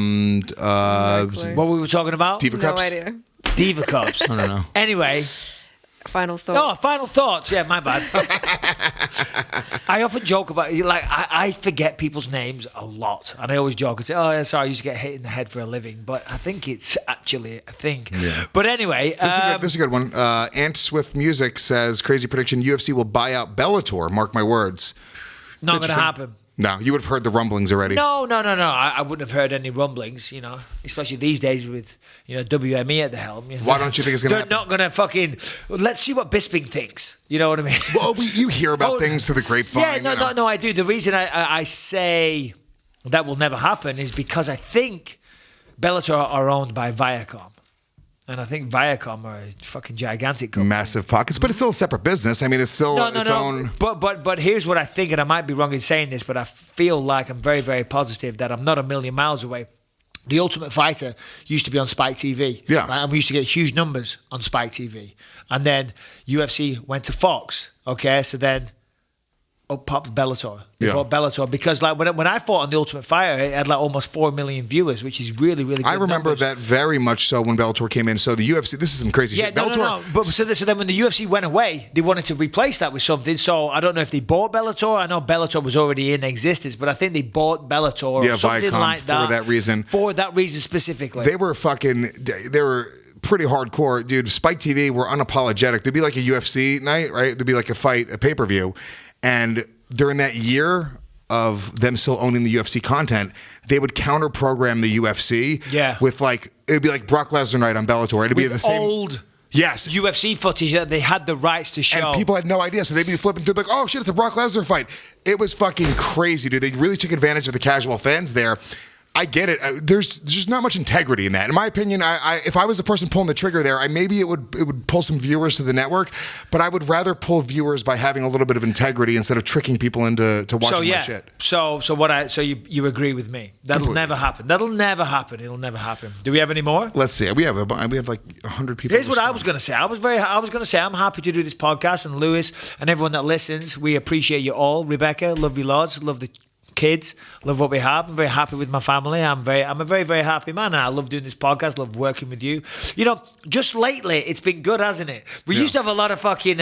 what we were talking about? Diva Cups? No idea. Diva Cups. I don't know. Anyway. Final thoughts. Oh, final thoughts. Yeah, my bad. I often joke about I forget people's names a lot, and I always joke and say, "Oh, yeah, sorry, I used to get hit in the head for a living," but I think it's actually a thing. Yeah. But anyway, this is a good one. Ant Swift Music says, "Crazy prediction: UFC will buy out Bellator." Mark my words. Not going to happen. No, you would have heard the rumblings already. No. I wouldn't have heard any rumblings, especially these days with, WME at the helm. Why don't you think it's going to happen? They're not going to fucking, let's see what Bisping thinks. You know what I mean? Well, you hear about things through the grapevine. Yeah, no, I do. The reason I say that will never happen is because I think Bellator are owned by Viacom. And I think Viacom are a fucking gigantic company. Massive pockets, but it's still a separate business. I mean, it's still its own. But here's what I think, and I might be wrong in saying this, but I feel like I'm very, very positive that I'm not a million miles away. The Ultimate Fighter used to be on Spike TV. Yeah. Right? And we used to get huge numbers on Spike TV. And then UFC went to Fox. Okay, so then up popped Bellator. They bought Bellator because when I fought on the Ultimate Fighter, it had almost 4 million viewers, which is really, really good. I remember numbers. that very much so when Bellator came in. So the UFC, this is some crazy shit. No. But so then when the UFC went away, they wanted to replace that with something. So I don't know if they bought Bellator. I know Bellator was already in existence, but I think they bought Bellator or something Viacom, like that. for that reason. For that reason specifically. They were pretty hardcore. Dude, Spike TV were unapologetic. There'd be like a UFC night, right? There'd be like a fight, a pay-per-view. And during that year of them still owning the UFC content, they would counter-program the UFC with it'd be like Brock Lesnar night on Bellator. It'd be the same old Yes. UFC footage that they had the rights to show. And people had no idea. So they'd be flipping through like, oh shit, it's a Brock Lesnar fight. It was fucking crazy, dude. They really took advantage of the casual fans there. I get it. There's just not much integrity in that. In my opinion, if I was the person pulling the trigger there, maybe it would pull some viewers to the network, but I would rather pull viewers by having a little bit of integrity instead of tricking people into watching my shit. So you agree with me? That'll never happen. It'll never happen. Do we have any more? Let's see. We have like 100 people. Here's what I was going to say. I was going to say I'm happy to do this podcast, and Lewis and everyone that listens, we appreciate you all. Rebecca, love you lots. Love the kids, love what we have. I'm very happy with my family. I'm a very, very happy man. And I love doing this podcast, love working with you. You know, just lately, it's been good, hasn't it? We used to have a lot of fucking,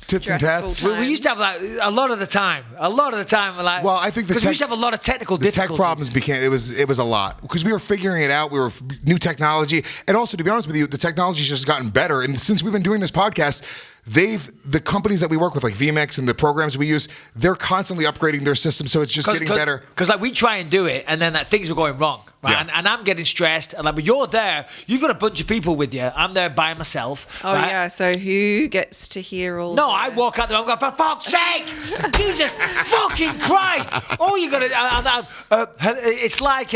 tits and tats. We used to have like a lot of the time, like. Well, I think because we used to have a lot of technical difficulties. Tech problems became it was a lot because we were figuring it out. We were new technology, and also to be honest with you, the technology's just gotten better. And since we've been doing this podcast, the companies that we work with, like VMix and the programs we use, they're constantly upgrading their system, so it's just getting better. Because like we try and do it, and then things were going wrong, right? Yeah. And I'm getting stressed, and like, but you're there. You've got a bunch of people with you. I'm there by myself. Oh right? yeah. So who gets to hear all? No, I walk out there. I'm going, for fuck's sake, Jesus fucking Christ! Oh, you got to. It's like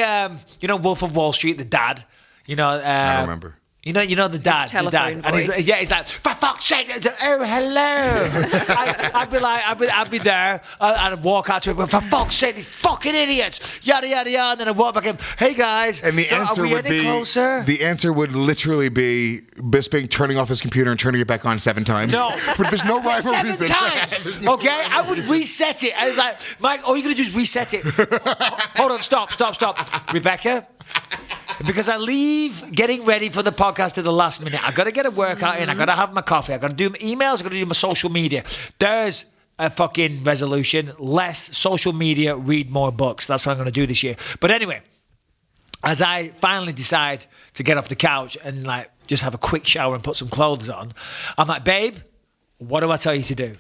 Wolf of Wall Street, the dad. I don't remember. You know the dad, telephone and he's like, for fuck's sake, oh hello. I'd be there, and I'd walk out to him, for fuck's sake, these fucking idiots, yada yada yada, and then I'd walk back in, hey guys, and the answer would literally be Bisping turning off his computer and turning it back on 7 times. No, but there's no rhyme or reason. 7 times, okay? I would reset it. I was like, Mike, all you're gonna do is reset it. Hold on, stop, Rebecca. Because I leave getting ready for the podcast at the last minute. I got to get a workout in. I got to have my coffee. I got to do my emails. I got to do my social media. There's a fucking resolution. Less social media, read more books. That's what I'm going to do this year. But anyway, as I finally decide to get off the couch and like just have a quick shower and put some clothes on, I'm like, babe, what do I tell you to do?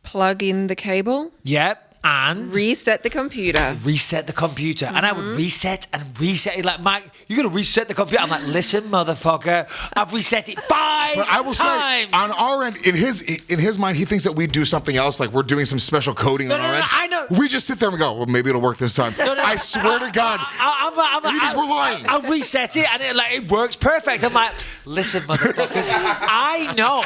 Plug in the cable. Yep. And reset the computer. And I would reset it. Like, Mike, you're going to reset the computer. I'm like, listen, motherfucker, I've reset it 5 times. But I will say, on our end, in his mind, he thinks that we do something else, like we're doing some special coding on our end. I know. We just sit there and go, well, maybe it'll work this time. I swear to God, we're lying. I'll reset it, and it works perfect. I'm like, listen, motherfuckers, I know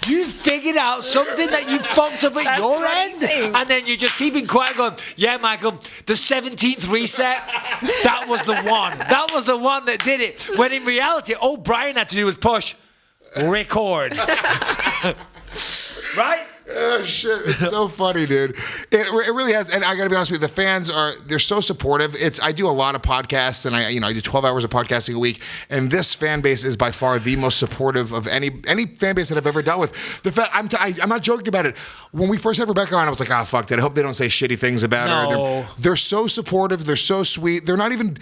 you figured out something that you fucked up at your end, and then you just keeping quiet going, yeah, Michael, the 17th reset, that was the one. That was the one that did it. When in reality, all Brian had to do was push record. Right? Oh, shit. It's so funny, dude. It really has. And I got to be honest with you, the fans they're so supportive. I do a lot of podcasts, and I do 12 hours of podcasting a week. And this fan base is by far the most supportive of any fan base that I've ever dealt with. I'm not joking about it. When we first had Rebecca on, I was like, fuck that. I hope they don't say shitty things about her. They're so supportive. They're so sweet. They're not even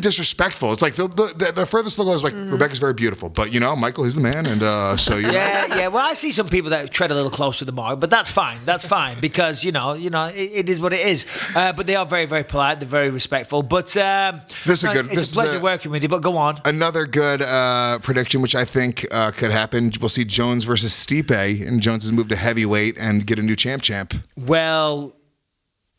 disrespectful. It's like the furthest they'll go is like, Rebecca's very beautiful, but Michael, he's the man, and so yeah. Well, I see some people that tread a little close to the mark, but that's fine. That's fine because it is what it is. But they are very, very polite. They're very respectful. But it's a pleasure working with you. But go on. Another good prediction, which I think could happen. We'll see Jones versus Stipe, and Jones has moved to heavyweight and get a new champ. Well,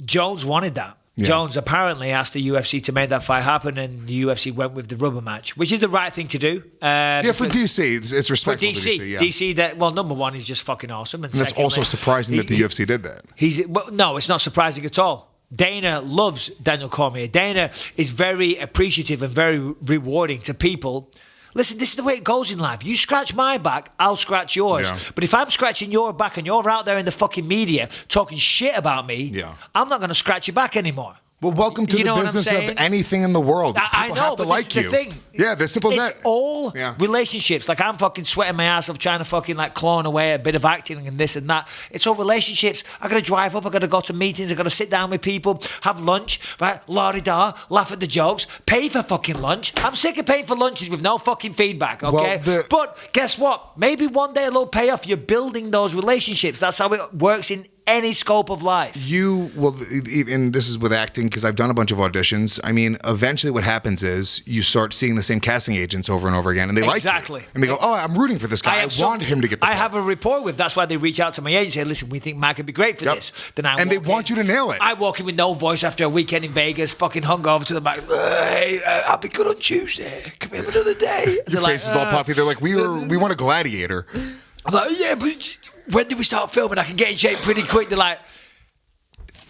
Jones wanted that. Yeah. Jones apparently asked the UFC to make that fight happen, and the UFC went with the rubber match, which is the right thing to do. For DC, it's respectful. For DC, to DC, yeah. DC, number one, he's just fucking awesome, and that's also surprising that the UFC did that. No, it's not surprising at all. Dana loves Daniel Cormier. Dana is very appreciative and very rewarding to people. Listen, this is the way it goes in life. You scratch my back, I'll scratch yours. Yeah. But if I'm scratching your back and you're out there in the fucking media talking shit about me, I'm not going to scratch your back anymore. Well, welcome to the business of anything in the world. People I know, have to but like this is the thing. Yeah, that's simple as that. It's all relationships. Like, I'm fucking sweating my ass off trying to fucking clone away a bit of acting and this and that. It's all relationships. I got to drive up. I got to go to meetings. I got to sit down with people, have lunch, right? La-di-da, laugh at the jokes, pay for fucking lunch. I'm sick of paying for lunches with no fucking feedback, okay? But guess what? Maybe one day it'll pay off. You're building those relationships. That's how it works in any scope of life. And this is with acting, because I've done a bunch of auditions. I mean, eventually what happens is you start seeing the same casting agents over and over again, and they like you. And they go, I'm rooting for this guy. I want him to get the part. I have a rapport with. That's why they reach out to my agent and say, listen, we think Mike could be great for this. Then they want you to nail it. I walk in with no voice after a weekend in Vegas, fucking hungover to the back. Hey, I'll be good on Tuesday. Come in another day. Your face is all puffy. They're like, we want a gladiator. I'm like, yeah, but when do we start filming? I can get in shape pretty quick. They're like,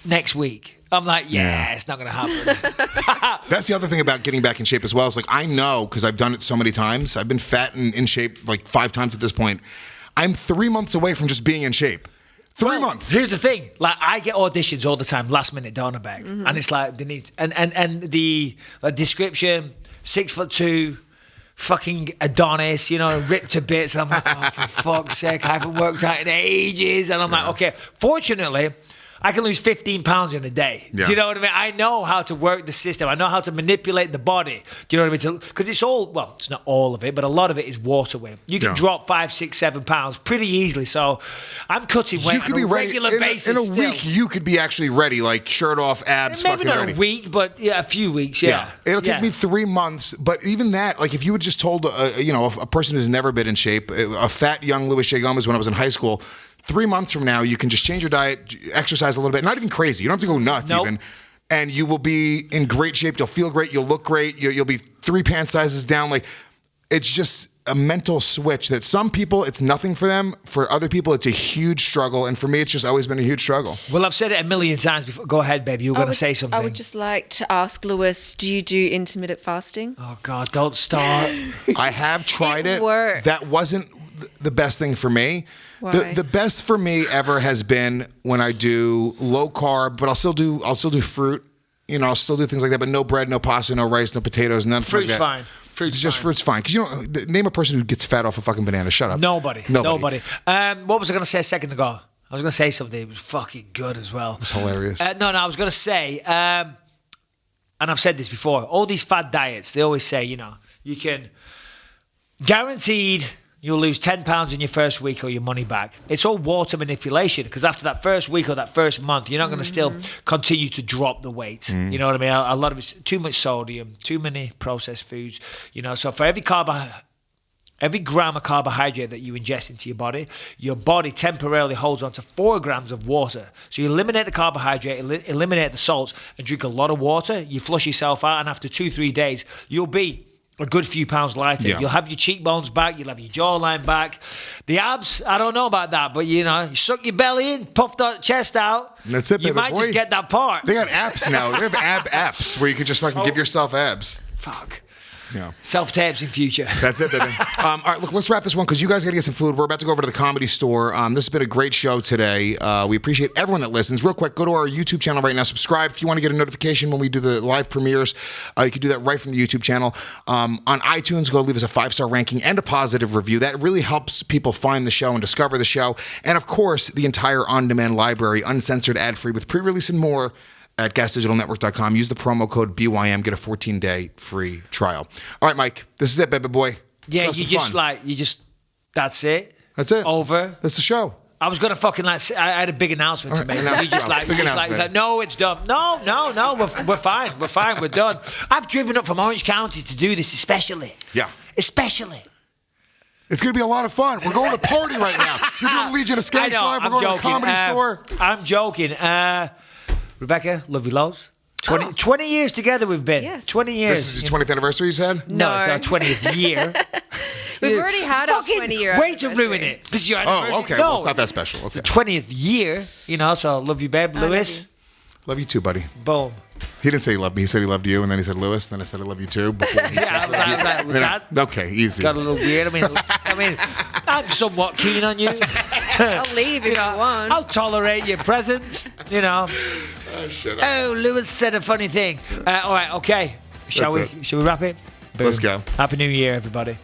next week. I'm like, it's not going to happen. That's the other thing about getting back in shape as well. It's like, I know, because I've done it so many times. I've been fat and in shape like 5 times at this point. I'm 3 months away from just being in shape. 3 months. Here's the thing. Like, I get auditions all the time, last minute, don't I, Beck? And it's like, they need, and the description, 6'2", fucking Adonis, ripped to bits. And I'm like, oh, for fuck's sake, I haven't worked out in ages. And I'm like, okay, fortunately, I can lose 15 pounds in a day. Yeah. Do you know what I mean? I know how to work the system. I know how to manipulate the body. Do you know what I mean? Because it's all, well, it's not all of it, but a lot of it is water weight. You can drop 5, 6, 7 pounds pretty easily. So I'm cutting weight on a regular basis. In a still. week, you could be actually ready, like shirt off, abs, Maybe fucking not ready. a week, but a few weeks, yeah. It'll take me 3 months, but even that, like if you had just told, a person who's never been in shape, a fat young Louis J. Gomez when I was in high school, 3 months from now, you can just change your diet, exercise a little bit, not even crazy. You don't have to go nuts even. And you will be in great shape. You'll feel great. You'll look great. You'll be 3 pant sizes down. Like, it's just a mental switch that some people, it's nothing for them. For other people, it's a huge struggle. And for me, it's just always been a huge struggle. Well, I've said it a million times before. Go ahead, babe. You were going to say something. I would just like to ask Lewis, do you do intermittent fasting? Oh, God, don't start. I have tried it. Works. That wasn't the best thing for me. Why? The best for me ever has been when I do low carb, but I'll still do fruit. I'll still do things like that, but no bread, no pasta, no rice, no potatoes, nothing Fruit's like that. fine. Fruit's fine. Because name a person who gets fat off a fucking banana. Shut up. Nobody. What was I going to say a second ago? I was going to say something. It was fucking good as well. It's hilarious. No, I was going to say, and I've said this before, all these fad diets, they always say, you can guaranteed you'll lose 10 pounds in your first week or your money back. It's all water manipulation because after that first week or that first month, you're not going to still continue to drop the weight. You know what I mean? A lot of it's too much sodium, too many processed foods. So for every gram of carbohydrate that you ingest into your body temporarily holds on to 4 grams of water. So you eliminate the carbohydrate, eliminate the salts, and drink a lot of water. You flush yourself out, and after 2-3 days, you'll be a good few pounds lighter. Yeah. You'll have your cheekbones back. You'll have your jawline back. The abs, I don't know about that, but you suck your belly in, pop that chest out. That's it, You baby might boy. just get that part. They got apps now. They have apps where you can just fucking give yourself abs. Fuck. Yeah. Self-tapes in future. That's it, baby. All right, look, let's wrap this one because you guys got to get some food. We're about to go over to the Comedy Store. This has been a great show today. We appreciate everyone that listens. Real quick, go to our YouTube channel right now. Subscribe if you want to get a notification when we do the live premieres. You can do that right from the YouTube channel. On iTunes, go leave us a 5-star ranking and a positive review. That really helps people find the show and discover the show. And, of course, the entire on-demand library, uncensored, ad-free, with pre-release and more at gasdigitalnetwork.com. Use the promo code BYM. Get a 14-day free trial. All right, Mike. This is it, baby boy. Yeah, Let's have some fun. That's it. That's it. Over. That's the show. I was going to fucking I had a big announcement to make. Announcement. Big announcement. No, it's done. No, we're fine. We're fine. We're done. I've driven up from Orange County to do this especially. Yeah. Especially. It's going to be a lot of fun. We're going to party right now. You're doing Legion of Skanks Live. We're going to the Comedy Store. I'm joking. Rebecca, love you loads. 20 years together we've been. Yes. 20 years. This is his 20th anniversary, you said? No, it's our 20th year. We've already had our 20-year Way to ruin it. This is your anniversary. Oh, okay. No, Well, it's not that special. Okay. 20th year, so love you, babe. Lewis. Love you too, buddy. Boom. He didn't say he loved me. He said he loved you, and then he said Lewis, and then I said I love you too. Before he said, I was like, that okay, easy. got a little weird. I mean, I'm somewhat keen on you. I'll leave if you want. I'll tolerate your presence, Oh, shut up. Oh, Lewis said a funny thing. All right, okay. Shall we wrap it? Boom. Let's go. Happy New Year, everybody.